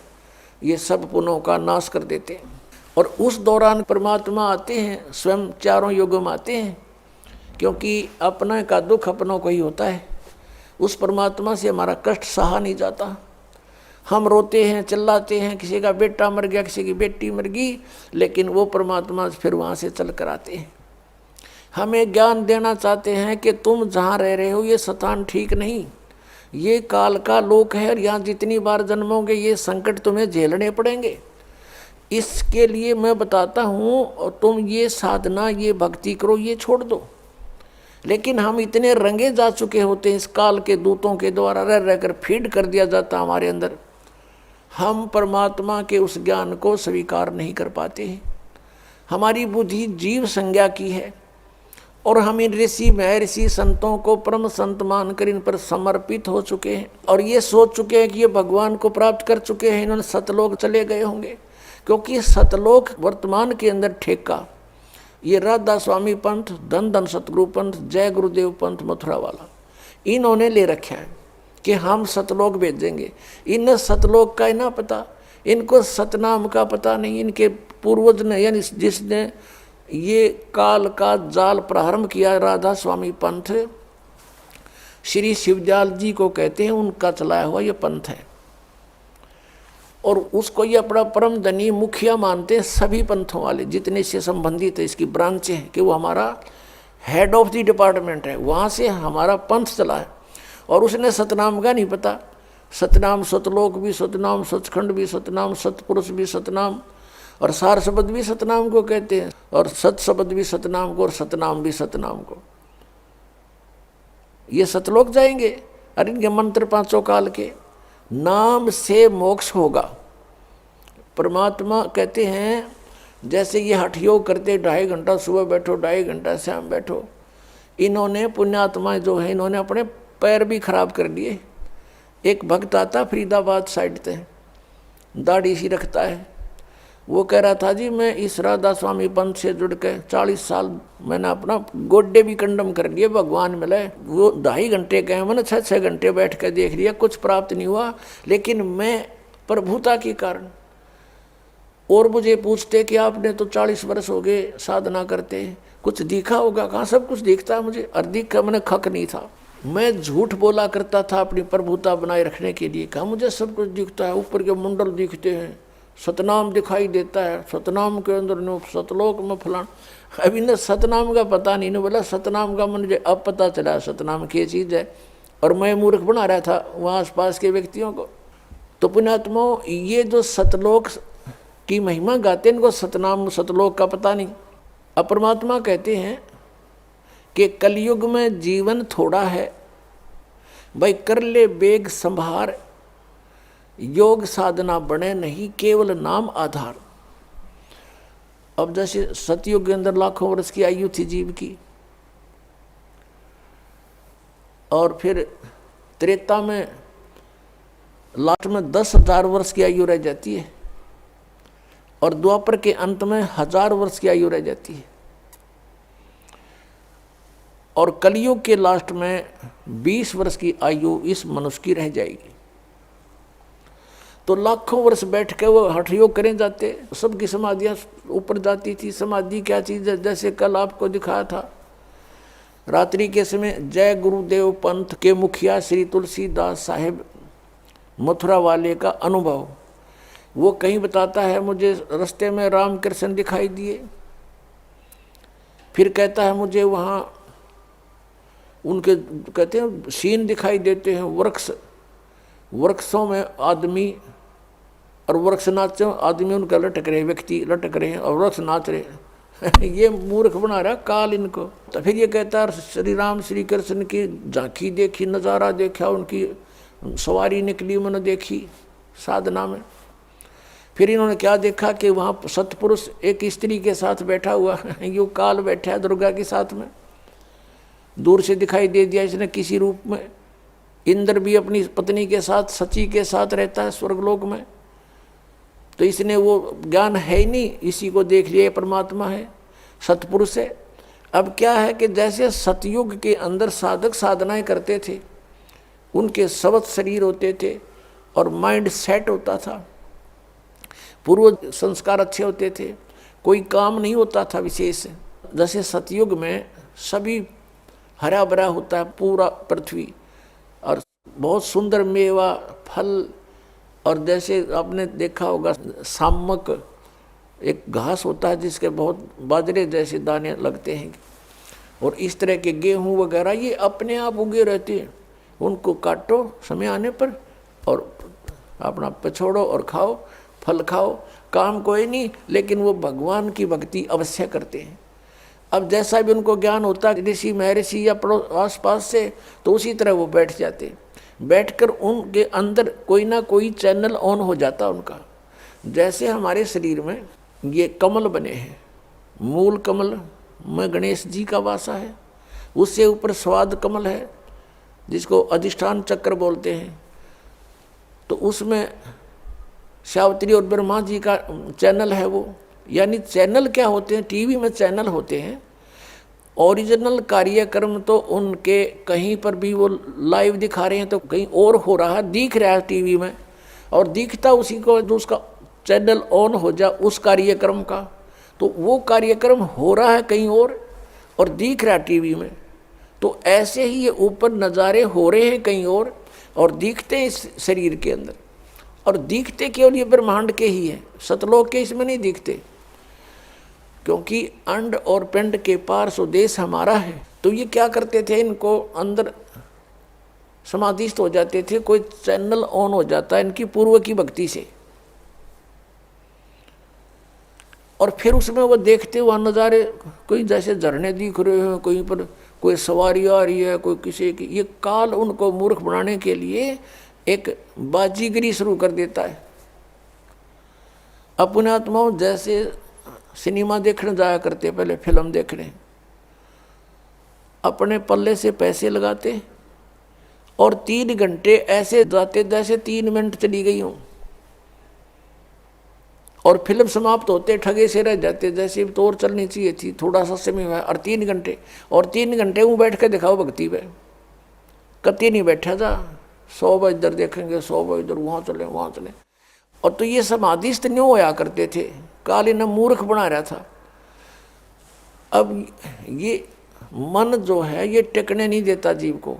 ये सब पुण्यों का नाश कर देते हैं। और उस दौरान परमात्मा आते हैं, स्वयं चारों युगों में आते हैं, क्योंकि अपने का दुख अपनों को ही होता है। उस परमात्मा से हमारा कष्ट सहा नहीं जाता। हम रोते हैं, चिल्लाते हैं, किसी का बेटा मर गया, किसी की बेटी मर गई, लेकिन वो परमात्मा फिर वहाँ से चल कर आते हैं। हमें ज्ञान देना चाहते हैं कि तुम जहाँ रह रहे हो ये स्थान ठीक नहीं, ये काल का लोक है, और यहाँ जितनी बार जन्मोगे ये संकट तुम्हें झेलने पड़ेंगे। इसके लिए मैं बताता हूँ, और तुम ये साधना, ये भक्ति करो, ये छोड़ दो। लेकिन हम इतने रंगे जा चुके होते हैं, इस काल के दूतों के द्वारा रह रहकर फीड कर दिया जाता हमारे अंदर, हम परमात्मा के उस ज्ञान को स्वीकार नहीं कर पाते हैं। हमारी बुद्धि जीव संज्ञा की है, और हम इन ऋषि महर्षि संतों को परम संत मानकर इन पर समर्पित हो चुके हैं, और ये सोच चुके हैं कि ये भगवान को प्राप्त कर चुके हैं, इन्होंने सतलोक चले गए होंगे। क्योंकि सतलोक वर्तमान के अंदर ठेका ये राधा स्वामी पंथ, धन धन सतगुरु पंथ, जय गुरुदेव पंथ मथुरा वाला, इन्होंने ले रखा है कि हम सतलोक भेजेंगे। इन्हें सतलोक का ही ना पता, इनको सतनाम का पता नहीं। इनके पूर्वज ने, यानी जिसने ये काल का जाल प्रारंभ किया, राधा स्वामी पंथ, श्री शिवदयाल जी को कहते हैं, उनका चलाया हुआ ये पंथ है। और उसको ये अपना परम धनी मुखिया मानते हैं सभी पंथों वाले, जितने से संबंधित है, इसकी ब्रांचें हैं, कि वो हमारा हेड ऑफ द डिपार्टमेंट है, वहाँ से हमारा पंथ चला है। और उसने सतनाम का नहीं पता। सतनाम सतलोक भी सतनाम, सचखंड भी सतनाम, सतपुरुष भी सतनाम, और सार शब्द भी सतनाम को कहते हैं, और सत शब्द भी सतनाम को, और सतनाम भी सतनाम को। ये सतलोक जाएंगे। अरे इनके मंत्र पांचों काल के, नाम से मोक्ष होगा। परमात्मा कहते हैं जैसे ये हठ योग करते, 2.5 घंटा सुबह बैठो, 2.5 घंटा शाम बैठो, इन्होंने पुण्यात्माएं जो है, इन्होंने अपने पैर भी खराब कर लिए। एक भक्त आता फरीदाबाद साइड से, दाढ़ी सी रखता है, वो कह रहा था जी मैं इस राधा स्वामी पंथ से जुड़ के 40 साल मैंने अपना गोड्डे भी कंडम कर लिए, भगवान मिले। वो 2.5 घंटे गए, मैंने 6-6 घंटे बैठ कर देख लिया, कुछ प्राप्त नहीं हुआ। लेकिन मैं प्रभुता के कारण, और मुझे पूछते कि आपने तो 40 वर्ष हो गए साधना करते, कुछ दिखा होगा? कहाँ सब कुछ दिखता है मुझे। और दिखा मैंने खक नहीं था, मैं झूठ बोला करता था अपनी प्रभुता बनाए रखने के लिए। कहा मुझे सब कुछ दिखता है, ऊपर के मंडल दिखते हैं, सतनाम दिखाई देता है, सतनाम के अंदर नो सतलोक में फलान। अभी न सतनाम का पता नहीं, ने बोला सतनाम का मुझे अब पता चला सतनाम क्या चीज़ है। और मैं मूर्ख बना रहा था वहाँ आसपास के व्यक्तियों को। तो पुण्यात्माओं, ये जो सतलोक की महिमा गाते हैं, इनको सतनाम सतलोक का पता नहीं। अब परमात्मा कहते हैं कि कलयुग में जीवन थोड़ा है, भाई कर ले बेग संभार, योग साधना बने नहीं केवल नाम आधार। अब जैसे सतयुग के अंदर लाखों वर्ष की आयु थी जीव की, और फिर त्रेता में लास्ट में 10,000 वर्ष की आयु रह जाती है, और द्वापर के अंत में 1000 वर्ष की आयु रह जाती है, और कलयुग के लास्ट में 20 वर्ष की आयु इस मनुष्य की रह जाएगी। तो लाखों वर्ष बैठ के वो हठ योग करें जाते, सबकी समाधियाँ ऊपर जाती थी। समाधि क्या चीज़ है? जैसे कल आपको दिखाया था, रात्रि के समय जय गुरुदेव पंथ के मुखिया श्री तुलसीदास साहेब मथुरा वाले का अनुभव। वो कहीं बताता है मुझे रास्ते में रामकृष्ण दिखाई दिए, फिर कहता है मुझे वहाँ उनके कहते हैं सीन दिखाई देते हैं, वृक्षों में आदमी, और वृक्ष नाच आदमी उनका लटक रहे, व्यक्ति लटक रहे हैं और वृक्ष नाच रहे। ये मूर्ख बना रहा काल इनको। तो फिर ये कहता है श्री राम श्री कृष्ण की झांकी देखी, नज़ारा देखा, उनकी सवारी निकली मैंने देखी साधना में। फिर इन्होंने क्या देखा कि वहाँ सतपुरुष एक स्त्री के साथ बैठा हुआ, यो काल बैठा है दुर्गा के साथ में, दूर से दिखाई दे दिया इसने किसी रूप में। इंद्र भी अपनी पत्नी के साथ सची के साथ रहता है स्वर्गलोक में, तो इसने वो ज्ञान है ही नहीं, इसी को देख लिया परमात्मा है, सतपुरुष है। अब क्या है कि जैसे सतयुग के अंदर साधक साधनाएं करते थे, उनके सवत शरीर होते थे और माइंड सेट होता था, पूर्व संस्कार अच्छे होते थे, कोई काम नहीं होता था विशेष। जैसे सतयुग में सभी हरा भरा होता है पूरा पृथ्वी, और बहुत सुंदर मेवा फल, और जैसे आपने देखा होगा सामक एक घास होता है जिसके बहुत बाजरे जैसे दाने लगते हैं, और इस तरह के गेहूं वगैरह ये अपने आप उगे रहते हैं। उनको काटो समय आने पर और अपना पछोड़ो और खाओ, फल खाओ, काम कोई नहीं, लेकिन वो भगवान की भक्ति अवश्य करते हैं। अब जैसा भी उनको ज्ञान होता है ऋषि महर्षि या आस पास से, तो उसी तरह वो बैठ जाते, बैठकर उनके अंदर कोई ना कोई चैनल ऑन हो जाता उनका। जैसे हमारे शरीर में ये कमल बने हैं, मूल कमल में गणेश जी का वासा है, उससे ऊपर स्वाद कमल है जिसको अधिष्ठान चक्र बोलते हैं, तो उसमें सावित्री और ब्रह्मा जी का चैनल है वो। यानी चैनल क्या होते हैं? टीवी में चैनल होते हैं, ओरिजिनल कार्यक्रम तो उनके कहीं पर भी वो लाइव दिखा रहे हैं तो कहीं और हो रहा है, दिख रहा है टीवी में, और दिखता उसी को जो उसका चैनल ऑन हो जा उस कार्यक्रम का, तो वो कार्यक्रम हो रहा है कहीं और दिख रहा है टीवी में। तो ऐसे ही ये ऊपर नज़ारे हो रहे हैं कहीं और दिखते हैं इस शरीर के अंदर, और दिखते केवल ये ब्रह्मांड के ही हैं, सतलोक के इसमें नहीं दिखते, क्योंकि अंड और पिंड के पार स्वदेश हमारा है। तो ये क्या करते थे, इनको अंदर समाधिस्थ हो जाते थे, कोई चैनल ऑन हो जाता है इनकी पूर्व की भक्ति से, और फिर उसमें वो देखते हुए नज़ारे, कोई जैसे झरने दिख रहे हैं, कहीं पर कोई सवारी आ रही है, कोई किसी की, ये काल उनको मूर्ख बनाने के लिए एक बाजीगरी शुरू कर देता है। अपने आत्माओं जैसे सिनेमा देखने जाया करते, पहले फिल्म देखने, अपने पल्ले से पैसे लगाते और 3 घंटे ऐसे जाते जैसे 3 मिनट चली गई हूँ, और फिल्म समाप्त होते ठगे से रह जाते, जैसे तो और चलनी चाहिए थी, थोड़ा सा समय हुआ और 3 घंटे, और 3 घंटे वो बैठ के दिखाओ भक्ति पे, कति नहीं बैठा था, 100 बार इधर देखेंगे, 100 बार इधर, वहाँ चले वहाँ चले। और तो ये समाधिस्थ न्यों होया करते थे, काली ने मूर्ख बना रहा था। अब ये मन जो है ये टिकने नहीं देता जीव को।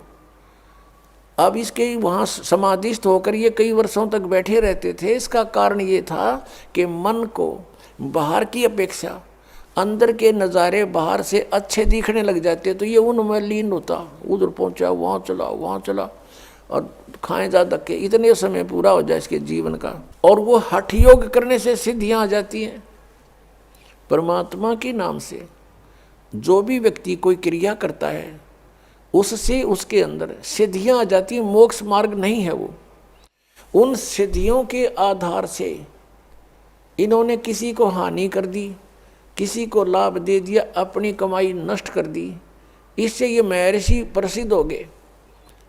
अब इसके वहाँ समाधिस्थ होकर ये कई वर्षों तक बैठे रहते थे। इसका कारण ये था कि मन को बाहर की अपेक्षा अंदर के नज़ारे बाहर से अच्छे दिखने लग जाते, तो ये उनमें लीन होता, उधर पहुँचा, वहाँ चला, वहाँ चला, और खाएं जा धक्के, इतने समय पूरा हो जाए इसके जीवन का। और वो हठ योग करने से सिद्धियाँ आ जाती हैं। परमात्मा के नाम से जो भी व्यक्ति कोई क्रिया करता है उससे उसके अंदर सिद्धियां आ जाती हैं। मोक्ष मार्ग नहीं है वो। उन सिद्धियों के आधार से इन्होंने किसी को हानि कर दी, किसी को लाभ दे दिया, अपनी कमाई नष्ट कर दी। इससे ये महर्षि प्रसिद्ध हो गए।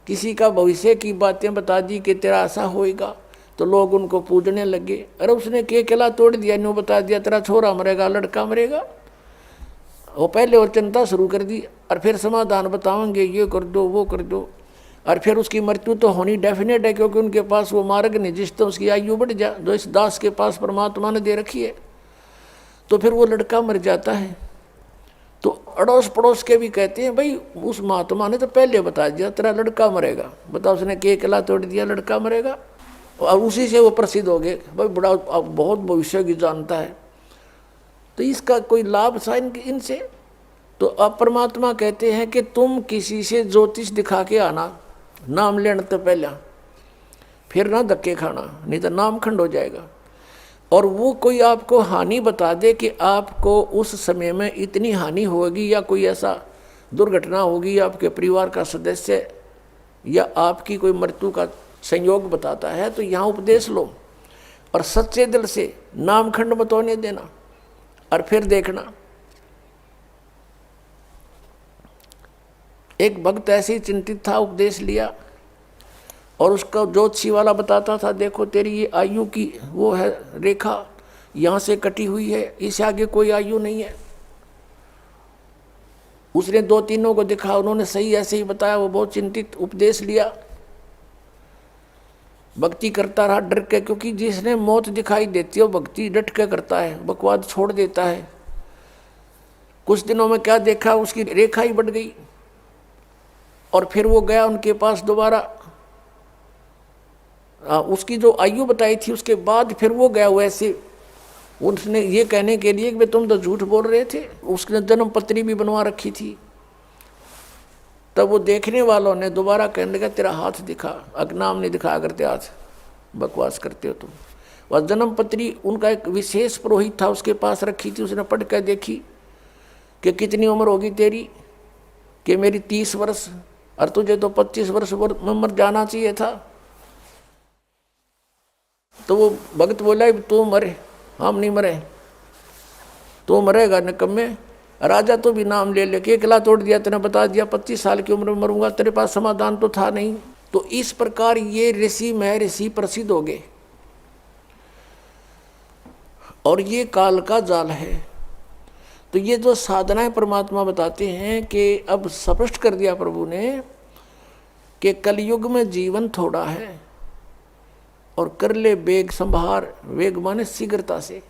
किसी का भविष्य की बातें बता दी कि तेरा ऐसा होएगा, तो लोग उनको पूजने लगे। अरे उसने के किला तोड़ दिया, न्यू बता दिया तेरा छोरा मरेगा, लड़का मरेगा। वो पहले और चिंता शुरू कर दी, और फिर समाधान बताएंगे, ये कर दो, वो कर दो। और फिर उसकी मृत्यु तो होनी डेफिनेट है, क्योंकि उनके पास वो मार्ग नहीं जिससे उसकी आयु बढ़ जाए, जो इस दास के पास परमात्मा ने दे रखी है। तो फिर वो लड़का मर जाता है। तो अड़ोस पड़ोस के भी कहते हैं, भाई उस महात्मा ने तो पहले बता दिया तेरा लड़का मरेगा। बताओ, उसने के किला तोड़ दिया, लड़का मरेगा। और उसी से वो प्रसिद्ध हो गए, भाई बड़ा बहुत भविष्य की जानता है। तो इसका कोई लाभ था इनसे। तो अब परमात्मा कहते हैं कि तुम किसी से ज्योतिष दिखा के आना, नाम लेने तो पहले, फिर ना धक्के खाना, नहीं तो नाम खंड हो जाएगा। और वो कोई आपको हानि बता दे कि आपको उस समय में इतनी हानि होगी, या कोई ऐसा दुर्घटना होगी, आपके परिवार का सदस्य या आपकी कोई मृत्यु का संयोग बताता है, तो यहाँ उपदेश लो और सच्चे दिल से नाम खंड मत होने देना, और फिर देखना। एक भक्त ऐसे ही चिंतित था, उपदेश लिया, और उसका ज्योतिषी वाला बताता था, देखो तेरी ये आयु की वो है रेखा, यहाँ से कटी हुई है, इससे आगे कोई आयु नहीं है। उसने 2-3 को दिखा, उन्होंने सही ऐसे ही बताया। वो बहुत चिंतित, उपदेश लिया, भक्ति करता रहा डर के, क्योंकि जिसने मौत दिखाई देती है वो भक्ति डट के करता है, बकवाद छोड़ देता है। कुछ दिनों में क्या देखा, उसकी रेखा ही बढ़ गई। और फिर वो गया उनके पास दोबारा, उसकी जो आयु बताई थी उसके बाद फिर वो गया वैसे, उसने ये कहने के लिए कि तुम तो झूठ बोल रहे थे। उसने जन्म पत्री भी बनवा रखी थी। तब वो देखने वालों ने दोबारा कहने लगा, तेरा हाथ दिखा, अग्नाम नहीं दिखाया करते हाथ, बकवास करते हो तुम। वह जन्म पत्री उनका एक विशेष पुरोहित था, उसके पास रखी थी। उसने पढ़ कर देखी कि कितनी उम्र होगी तेरी, कि मेरी 30 वर्ष, और तुझे तो 25 वर्ष में मर जाना चाहिए था। तो वो भक्त बोला, तू मरे, हम नहीं मरे, तू मरेगा निकम्मे। राजा तो भी नाम ले लेके किला तोड़ दिया, तेने बता दिया 25 साल की उम्र में मरूंगा, तेरे पास समाधान तो था नहीं। तो इस प्रकार ये ऋषि महर्षि प्रसिद्ध हो गए। और ये काल का जाल है। तो ये जो साधनाएं परमात्मा बताते हैं कि अब स्पष्ट कर दिया प्रभु ने कि कलयुग में जीवन थोड़ा है, और कर ले वेग संभार, वेग माने शीघ्रता से।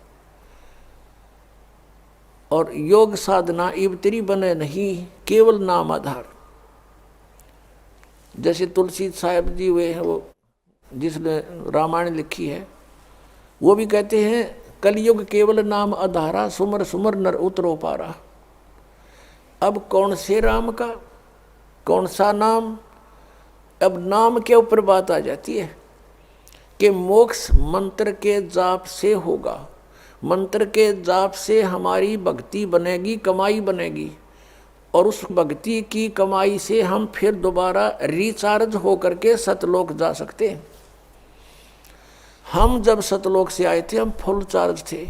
और योग साधना इबतरी बने नहीं, केवल नाम आधार। जैसे तुलसी साहब जी हुए हैं, वो जिसने रामायण लिखी है, वो भी कहते हैं कलयुग केवल नाम आधारा, सुमर सुमर नर उतरो पारा। अब कौन से राम का, कौन सा नाम? अब नाम के ऊपर बात आ जाती है कि मोक्ष मंत्र के जाप से होगा। मंत्र के जाप से हमारी भक्ति बनेगी, कमाई बनेगी, और उस भक्ति की कमाई से हम फिर दोबारा रिचार्ज होकर के सतलोक जा सकते हैं। हम जब सतलोक से आए थे हम फुल चार्ज थे,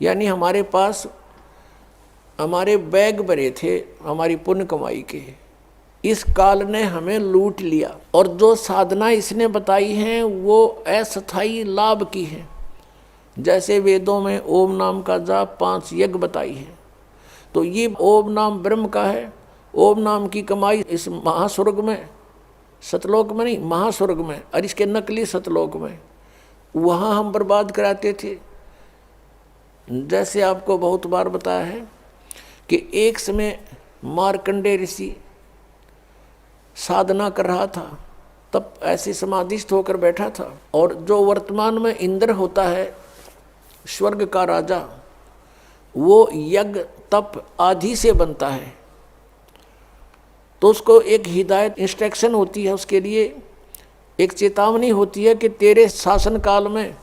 यानी हमारे पास हमारे बैग भरे थे हमारी पुण्य कमाई के। इस काल ने हमें लूट लिया, और जो साधना इसने बताई हैं वो अस्थायी लाभ की है, जैसे वेदों में ओम नाम का जाप 5 यज्ञ बताई है, तो ये ओम नाम ब्रह्म का है। ओम नाम की कमाई इस महास्वर्ग में, सतलोक में नहीं, महास्वर्ग में, और इसके नकली सतलोक में, वहाँ हम बर्बाद कराते थे। जैसे आपको बहुत बार बताया है कि एक समय मार्कंडेय ऋषि साधना कर रहा था, तब ऐसे समाधिस्थ होकर बैठा था, और जो वर्तमान में इंद्र होता है स्वर्ग का राजा, वो यज्ञ तप आदि से बनता है। तो उसको एक हिदायत इंस्ट्रक्शन होती है, उसके लिए एक चेतावनी होती है कि तेरे शासन काल में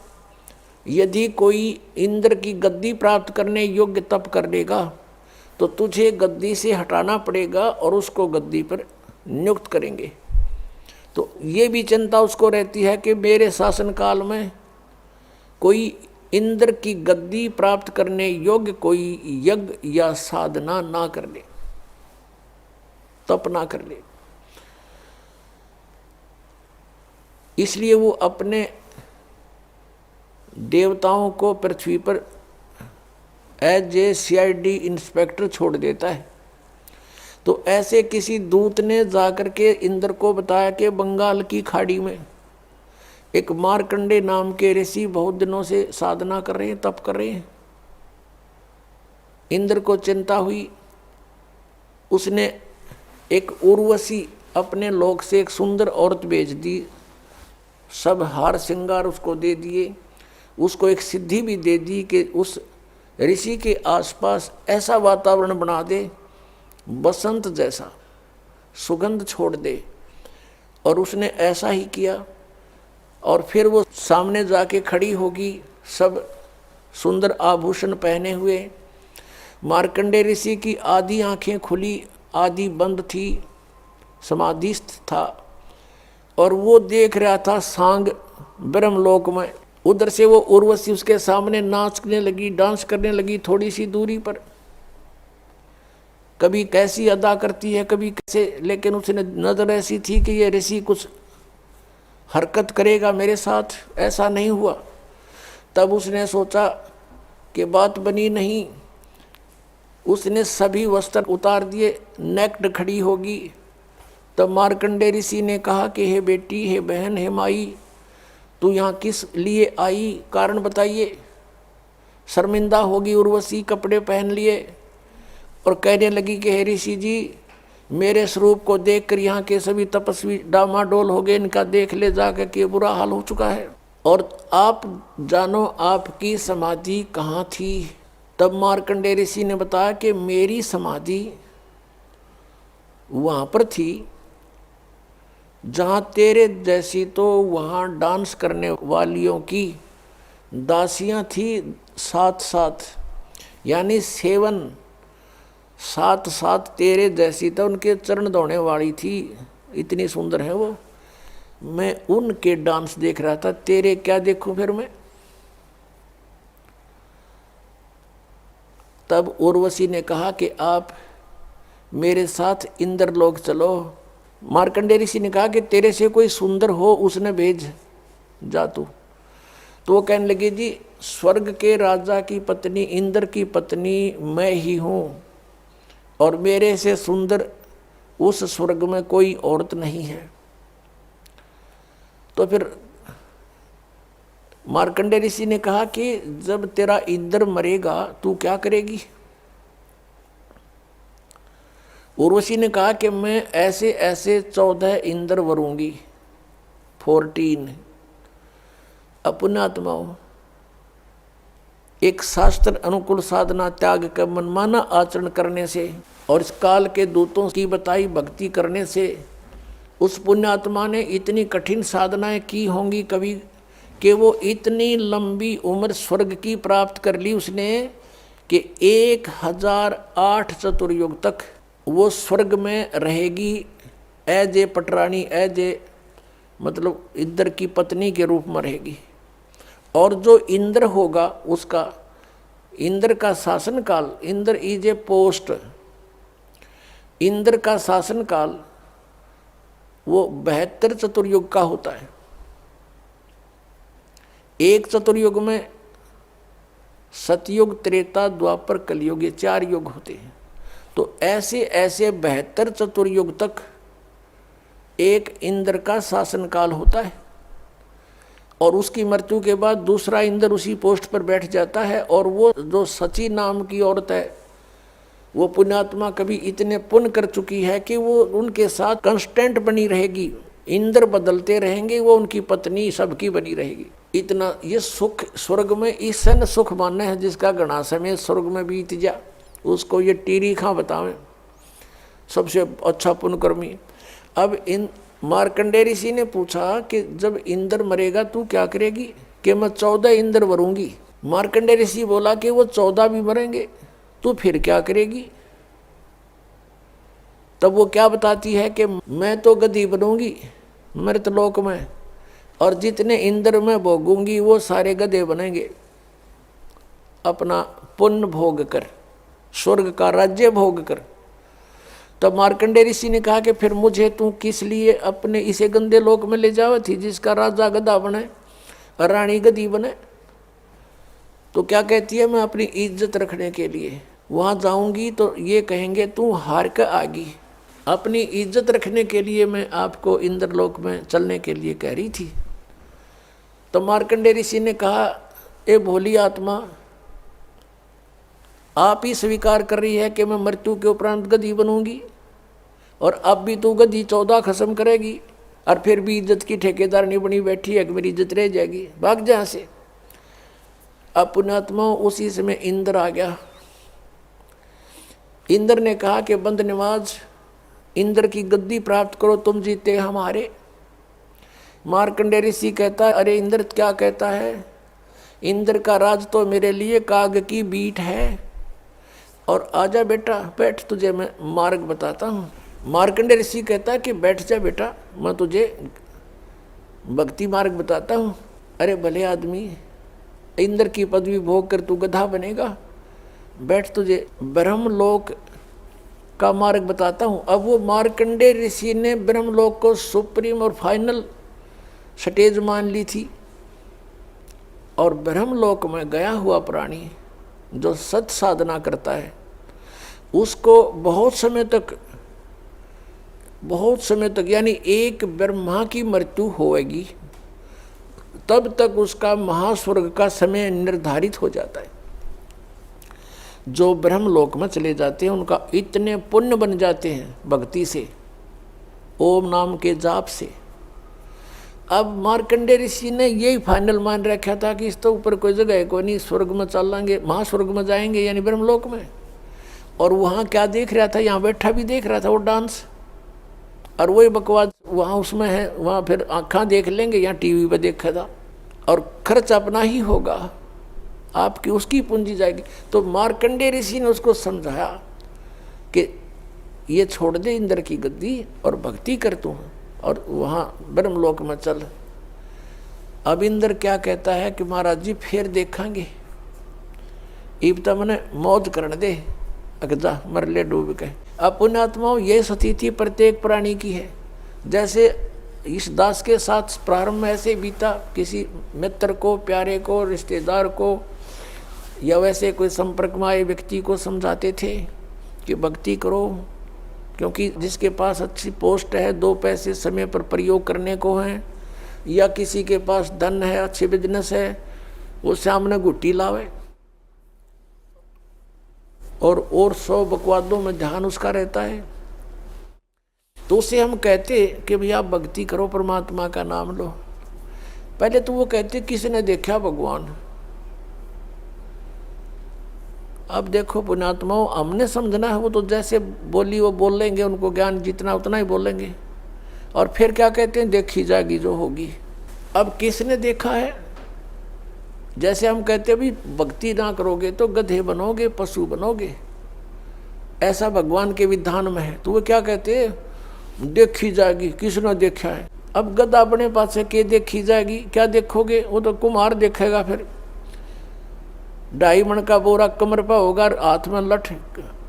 यदि कोई इंद्र की गद्दी प्राप्त करने योग्य तप कर लेगा तो तुझे गद्दी से हटाना पड़ेगा और उसको गद्दी पर नियुक्त करेंगे। तो ये भी चिंता उसको रहती है कि मेरे शासन काल में कोई इंद्र की गद्दी प्राप्त करने योग्य कोई यज्ञ या साधना ना कर ले, तप ना कर ले। इसलिए वो अपने देवताओं को पृथ्वी पर एज ए CID इंस्पेक्टर छोड़ देता है। तो ऐसे किसी दूत ने जाकर के इंद्र को बताया कि बंगाल की खाड़ी में एक मार्कंडे नाम के ऋषि बहुत दिनों से साधना कर रहे हैं, तप कर रहे हैं। इंद्र को चिंता हुई, उसने एक उर्वशी अपने लोक से एक सुंदर औरत भेज दी, सब हार श्रृंगार उसको दे दिए, उसको एक सिद्धि भी दे दी कि उस ऋषि के आसपास ऐसा वातावरण बना दे, बसंत जैसा सुगंध छोड़ दे। और उसने ऐसा ही किया, और फिर वो सामने जाके खड़ी होगी, सब सुंदर आभूषण पहने हुए। मार्कंडेय ऋषि की आधी आंखें खुली, आधी बंद थी, समाधिस्थ था, और वो देख रहा था सांग ब्रह्मलोक में। उधर से वो उर्वशी उसके सामने नाचने लगी, डांस करने लगी थोड़ी सी दूरी पर, कभी कैसी अदा करती है कभी कैसे, लेकिन उसने नजर ऐसी थी कि ये ऋषि कुछ हरकत करेगा मेरे साथ, ऐसा नहीं हुआ। तब उसने सोचा कि बात बनी नहीं, उसने सभी वस्त्र उतार दिए, नेक्ड खड़ी होगी। तब मार्कंडेय ऋषि ने कहा कि हे बेटी, हे बहन, हे माई, तू यहाँ किस लिए आई, कारण बताइए। शर्मिंदा होगी उर्वशी, कपड़े पहन लिए और कहने लगी कि हे ऋषि जी, मेरे स्वरूप को देखकर यहाँ के सभी तपस्वी डामाडोल हो गए, इनका देख ले जाकर के बुरा हाल हो चुका है, और आप जानो आपकी समाधि कहाँ थी। तब मार्कंडेय ऋषि ने बताया कि मेरी समाधि वहाँ पर थी जहाँ तेरे जैसी तो वहाँ डांस करने वालियों की दासियाँ थी, साथ साथ, यानी सेवन साथ साथ तेरे जैसी तो उनके चरण धोने वाली थी, इतनी सुंदर है वो। मैं उनके डांस देख रहा था, तेरे क्या देखूं फिर मैं। तब उर्वशी ने कहा कि आप मेरे साथ इंद्रलोक चलो। मार्कंडेय ऋषि ने कहा कि तेरे से कोई सुंदर हो उसने भेज जा तू। तो वो कहने लगे जी, स्वर्ग के राजा की पत्नी, इंद्र की पत्नी मैं ही हूँ, और मेरे से सुंदर उस स्वर्ग में कोई औरत नहीं है। तो फिर मार्कंडेय ऋषि ने कहा कि जब तेरा इंद्र मरेगा तू क्या करेगी। उर्वशी ने कहा कि मैं ऐसे ऐसे 14 इंद्र वरूंगी, 14 अपनात्माओं, एक शास्त्र अनुकूल साधना त्याग कर मनमाना आचरण करने से और इस काल के दूतों की बताई भक्ति करने से उस पुण्यात्मा ने इतनी कठिन साधनाएं की होंगी कभी कि वो इतनी लंबी उम्र स्वर्ग की प्राप्त कर ली उसने कि 1008 चतुर्युग तक वो स्वर्ग में रहेगी एज ए पटरानी, एज ए मतलब इंद्र की पत्नी के रूप में रहेगी। और जो इंद्र होगा उसका, इंद्र का शासन काल, Indra is a post, Indra का शासन काल वो 72 चतुर्युग का होता है। एक चतुर्युग में सतयुग, त्रेता, द्वापर, कलयुग, ये 4 युग होते हैं। तो ऐसे ऐसे 72 चतुर्युग तक एक इंद्र का शासनकाल होता है, और उसकी मृत्यु के बाद दूसरा इंद्र उसी पोस्ट पर बैठ जाता है। और वो जो सची नाम की औरत है, वो पुण्यात्मा कभी इतने पुण्य कर चुकी है कि वो उनके साथ कांस्टेंट बनी रहेगी, इंद्र बदलते रहेंगे, वो उनकी पत्नी सबकी बनी रहेगी। इतना ये सुख स्वर्ग में इससे न सुख मानने है जिसका गणा समय स्वर्ग में बीत जा, उसको ये टीरी खां बतावें सबसे अच्छा पुण्यकर्मी। अब इन मार्कंडेय ऋषि ने पूछा कि जब इंद्र मरेगा तू क्या करेगी? कि मैं 14 इंद्र मरूंगी। मार्कंडेय ऋषि बोला कि वो 14 भी मरेंगे, तू फिर क्या करेगी? तब वो क्या बताती है कि मैं तो गधी बनूंगी मृतलोक में, और जितने इंद्र में भोगूंगी वो सारे गधे बनेंगे, अपना पुण्य भोग कर, स्वर्ग का राज्य भोग कर। तब मार्कंडेय ऋषि ने कहा कि फिर मुझे तू किस लिए अपने इसे गंदे लोक में ले जावे थी, जिसका राजा गधा बने और रानी गधी बने? तो क्या कहती है, मैं अपनी इज्जत रखने के लिए वहां जाऊंगी तो ये कहेंगे तू हार कर आगी। अपनी इज्जत रखने के लिए मैं आपको इंद्रलोक में चलने के लिए कह रही थी। तो मार्कंडेय ऋषि ने कहा, ए भोली आत्मा, आप ही स्वीकार कर रही है कि मैं मृत्यु के उपरांत गधी बनूंगी, और अब भी तू गधी 14 खत्म करेगी, और फिर भी इज्जत की ठेकेदार नहीं बनी बैठी है कि मेरी इज्जत रह जाएगी, भाग जा से। अब पुण्यात्मा उसी समय इंद्र आ गया। इंद्र ने कहा कि बंद नवाज, इंद्र की गद्दी प्राप्त करो, तुम जीते हमारे। मार्कंडेय ऋषि कहता है, अरे इंद्र क्या कहता है? इंद्र का राज तो मेरे लिए काग की बीट है, और आजा बेटा बैठ, तुझे मैं मार्ग बताता हूँ। मार्कंडेय ऋषि कहता है कि बैठ जा बेटा, मैं तुझे भक्ति मार्ग बताता हूँ। अरे भले आदमी, इंद्र की पदवी भोग कर तू गधा बनेगा, बैठ, तुझे ब्रह्मलोक का मार्ग बताता हूँ। अब वो मार्कंडेय ऋषि ने ब्रह्मलोक को सुप्रीम और फाइनल स्टेज मान ली थी, और ब्रह्मलोक में गया हुआ प्राणी जो सत साधना करता है उसको बहुत समय तक यानी एक ब्रह्मा की मृत्यु होएगी, तब तक उसका महास्वर्ग का समय निर्धारित हो जाता है। जो ब्रह्मलोक में चले जाते हैं उनका इतने पुण्य बन जाते हैं भक्ति से, ओम नाम के जाप से। अब मार्कंडेय ऋषि ने यही फाइनल मान रखा था कि इस तो ऊपर कोई जगह है कोई नहीं, स्वर्ग में चलेंगे, महास्वर्ग में जाएंगे यानी ब्रह्मलोक में। और वहाँ क्या देख रहा था, यहाँ बैठा भी देख रहा था वो डांस, और वही बकवास वहाँ उसमें है, वहाँ फिर आँखें देख लेंगे, यहाँ टीवी पे देखा था, और खर्च अपना ही होगा, आपकी उसकी पूंजी जाएगी। तो मार्कंडेय ऋषि ने उसको समझाया कि ये छोड़ दे इंद्र की गद्दी और भक्ति कर तू, और वहाँ ब्रह्मलोक में चल। अब इंद्र क्या कहता है कि महाराज जी फिर देखेंगे, इब तो मैंने मौज करने दे, अगजा मरले डूब के। अब पुण्यात्माओं ये स्थिति प्रत्येक प्राणी की है। जैसे इस दास के साथ प्रारंभ में ऐसे बीता, किसी मित्र को, प्यारे को, रिश्तेदार को, या वैसे कोई संपर्क में आए व्यक्ति को समझाते थे कि भक्ति करो, क्योंकि जिसके पास अच्छी पोस्ट है, 2 पैसे समय पर प्रयोग करने को हैं, या किसी के पास धन है, अच्छे बिजनेस है, वो सामने गुट्टी लावे, और 100 बकवादों में ध्यान उसका रहता है। तो उसे हम कहते कि भैया भक्ति करो, परमात्मा का नाम लो। पहले तो वो कहते किसने देखा भगवान। अब देखो पुण्यात्माओं, हमने समझना है, वो तो जैसे बोली वो बोल लेंगे, उनको ज्ञान जितना उतना ही बोलेंगे, और फिर क्या कहते हैं, देखी जाएगी जो होगी। अब किसने देखा है? जैसे हम कहते हैं भी भक्ति ना करोगे तो गधे बनोगे, पशु बनोगे, ऐसा भगवान के विधान में है। तो वो क्या कहते हैं, देखी जाएगी, किसने देखा है। अब गधा अपने पास से के देखी जाएगी, क्या देखोगे, वो तो कुम्हार देखेगा, फिर 2.5 मन का बोरा कमर पर होगा, हाथ में लठ,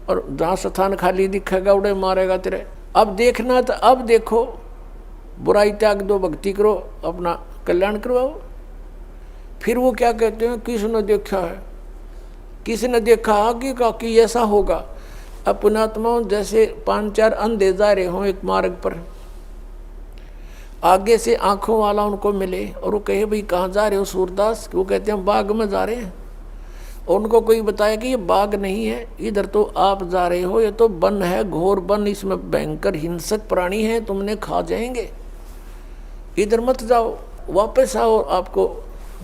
और जहाँ स्थान खाली दिखेगा उड़े मारेगा तेरे। अब देखना तो अब देखो, बुराई त्याग दो, भक्ति करो, अपना कल्याण करवाओ। फिर वो क्या कहते हैं, किसने देखा है, किसी ने देखा आगे का कि ऐसा होगा। अब पुण्यात्माओं जैसे 5-4 अंधे जा रहे हों एक मार्ग पर, आगे से आंखों वाला उनको मिले और वो कहे भाई कहाँ जा रहे हो सूरदास? वो कहते हैं बाग में जा रहे हैं। और उनको कोई बताया कि ये बाग नहीं है, इधर तो आप जा रहे हो, ये तो वन है, घोर वन, इसमें भयंकर हिंसक प्राणी है, तुमने खा जाएंगे, इधर मत जाओ, वापस आओ, आपको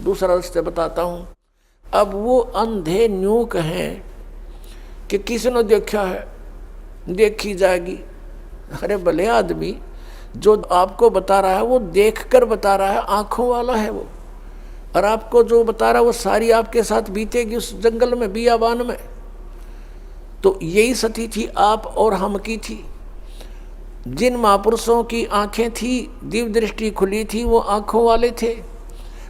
दूसरा रास्ता बताता हूँ। अब वो अंधे न्यू कहें कि किसी ने देखा है, देखी जाएगी। अरे भले आदमी, जो आपको बता रहा है वो देखकर बता रहा है, आंखों वाला है वो, और आपको जो बता रहा है वो सारी आपके साथ बीतेगी उस जंगल में, बियाबान में। तो यही स्थिति थी आप और हम की थी। जिन महापुरुषों की आंखें थी, दिव्य दृष्टि खुली थी, वो आंखों वाले थे।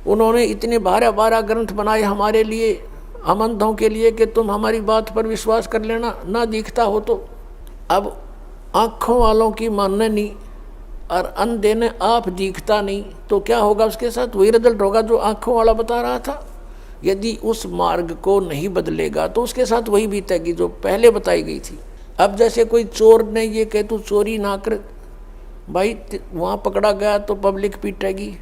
उन्होंने इतने 12 ग्रंथ बनाए हमारे लिए, हम अंधों के लिए, कि तुम हमारी बात पर विश्वास कर लेना, ना दिखता हो तो। अब आंखों वालों की मानने नहीं और अंधे ने आप दिखता नहीं, तो क्या होगा उसके साथ? वही रिजल्ट होगा जो आंखों वाला बता रहा था। यदि उस मार्ग को नहीं बदलेगा तो उसके साथ वही बीतेगी जो पहले बताई गई थी। अब जैसे कोई चोर ने ये कहे तू चोरी ना कर, भाई वहाँ पकड़ा गया तो पब्लिक पीटेगी,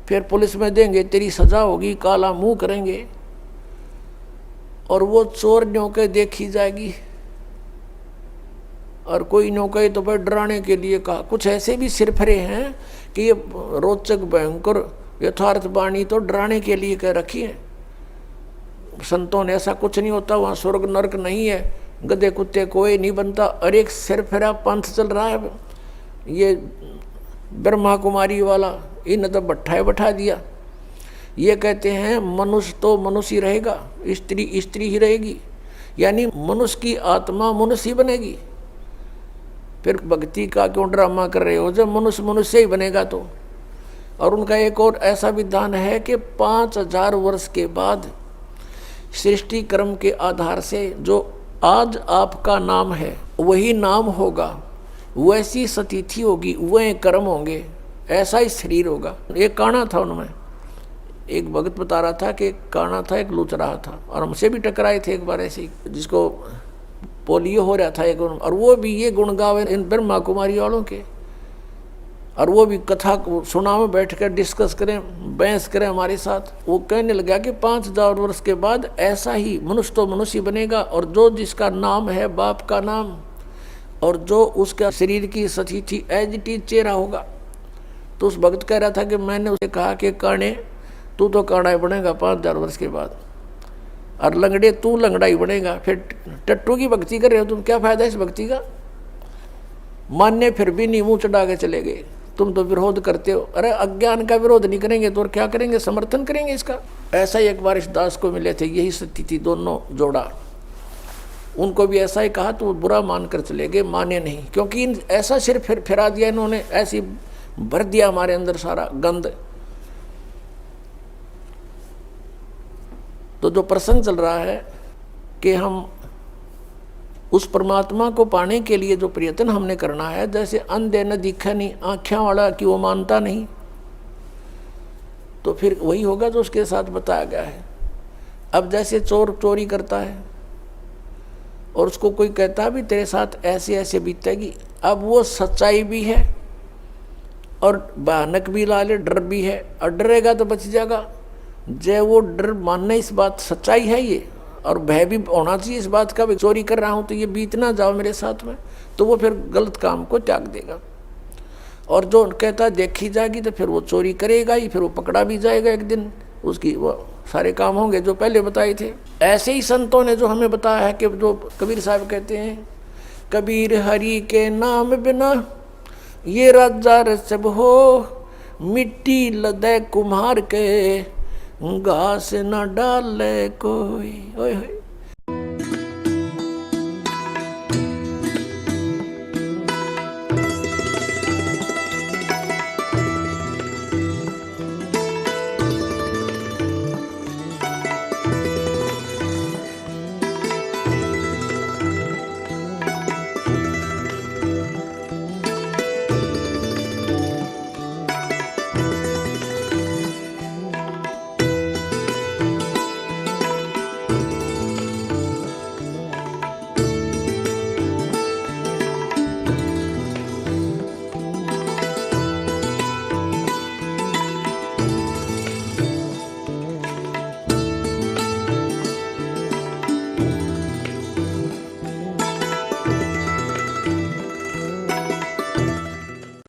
फिर पुलिस में देंगे, तेरी सजा होगी, काला मुंह करेंगे, और वो चोर न्यों के देखी जाएगी। और कोई न्यों कहे तो भाई डराने के लिए कहा। कुछ ऐसे भी सिरफरे हैं कि ये रोचक भयंकर यथार्थ वाणी तो डराने के लिए कह रखी है। संतों ने ऐसा कुछ नहीं होता, वहाँ स्वर्ग नरक नहीं है, गधे कुत्ते कोई नहीं बनता। और एक सिरफिरा पंथ चल रहा है, ये ब्रह्मा कुमारी वाला, इन्हें तो भट्ठाए बैठा दिया। ये कहते हैं मनुष्य तो मनुष्य ही रहेगा, स्त्री स्त्री ही रहेगी, यानी मनुष्य की आत्मा मनुष्य ही बनेगी। फिर भक्ति का क्यों ड्रामा कर रहे हो जब मनुष्य मनुष्य ही बनेगा तो। और उनका एक और ऐसा विधान है कि 5000 वर्ष के बाद सृष्टि क्रम के आधार से जो आज आपका नाम है वही नाम होगा, वैसी स्थिति होगी, वह कर्म होंगे, ऐसा ही शरीर होगा। एक काना था उनमें, एक भगत बता रहा था कि एक काना था, एक लूच रहा था, और हमसे भी टकराए थे एक बार ऐसे, जिसको पोलियो हो रहा था एक, और वो भी ये गुण गावे इन ब्रह्मा कुमारी वालों के, और वो भी कथा को सुना में बैठ कर डिस्कस करें, बहस करें हमारे साथ। वो कहने लगा कि 5000 वर्ष के बाद ऐसा ही मनुष्य तो मनुष्य बनेगा, और जो जिसका नाम है बाप का नाम, और जो उसका शरीर की स्थिति एज इट इज चेहरा होगा। तो उस भक्त कह रहा था कि मैंने उसे कहा कि काने तू तो काना ही बनेगा 5000 वर्ष के बाद, और लंगड़े तू लंगड़ा ही बनेगा। फिर टट्टू की भक्ति कर रहे हो तुम, क्या फायदा इस भक्ति का? मान्य फिर भी नहीं, मुँह चढ़ा के चले गए, तुम तो विरोध करते हो। अरे अज्ञान का विरोध नहीं करेंगे तो और क्या करेंगे, समर्थन करेंगे इसका। ऐसा ही एक बार इस दास को मिले थे, यही स्थिति दोनों जोड़ा, उनको भी ऐसा ही कहा तो वो बुरा मान कर चले गए, माने नहीं, क्योंकि ऐसा सिर फिरा दिया इन्होंने, ऐसी भर दिया हमारे अंदर सारा गंद। तो जो प्रसंग चल रहा है कि हम उस परमात्मा को पाने के लिए जो प्रयत्न हमने करना है, जैसे अंधे न दिखा नहीं, आँखें वाला कि वो मानता नहीं, तो फिर वही होगा जो उसके साथ बताया गया है। अब जैसे चोर चोरी करता है और उसको कोई कहता भी तेरे साथ ऐसे ऐसे बीतेगी, अब वो सच्चाई भी है और भयानक भी लाले, डर भी है, और डरेगा तो बच जाएगा। जय वो डर मानना इस बात सच्चाई है ये, और भय भी होना चाहिए इस बात का भी चोरी कर रहा हूँ तो ये बीत ना जाओ मेरे साथ में, तो वो फिर गलत काम को त्याग देगा। और जो कहता देखी जाएगी तो फिर वो चोरी करेगा ही, फिर वो पकड़ा भी जाएगा एक दिन, उसकी वो सारे काम होंगे जो पहले बताए थे। ऐसे ही संतों ने जो हमें बताया है कि जो कबीर साहब कहते हैं, कबीर हरि के नाम बिना ये राजा रसब हो, मिट्टी लदे कुम्हार के घास न डाले कोई। ओए होए।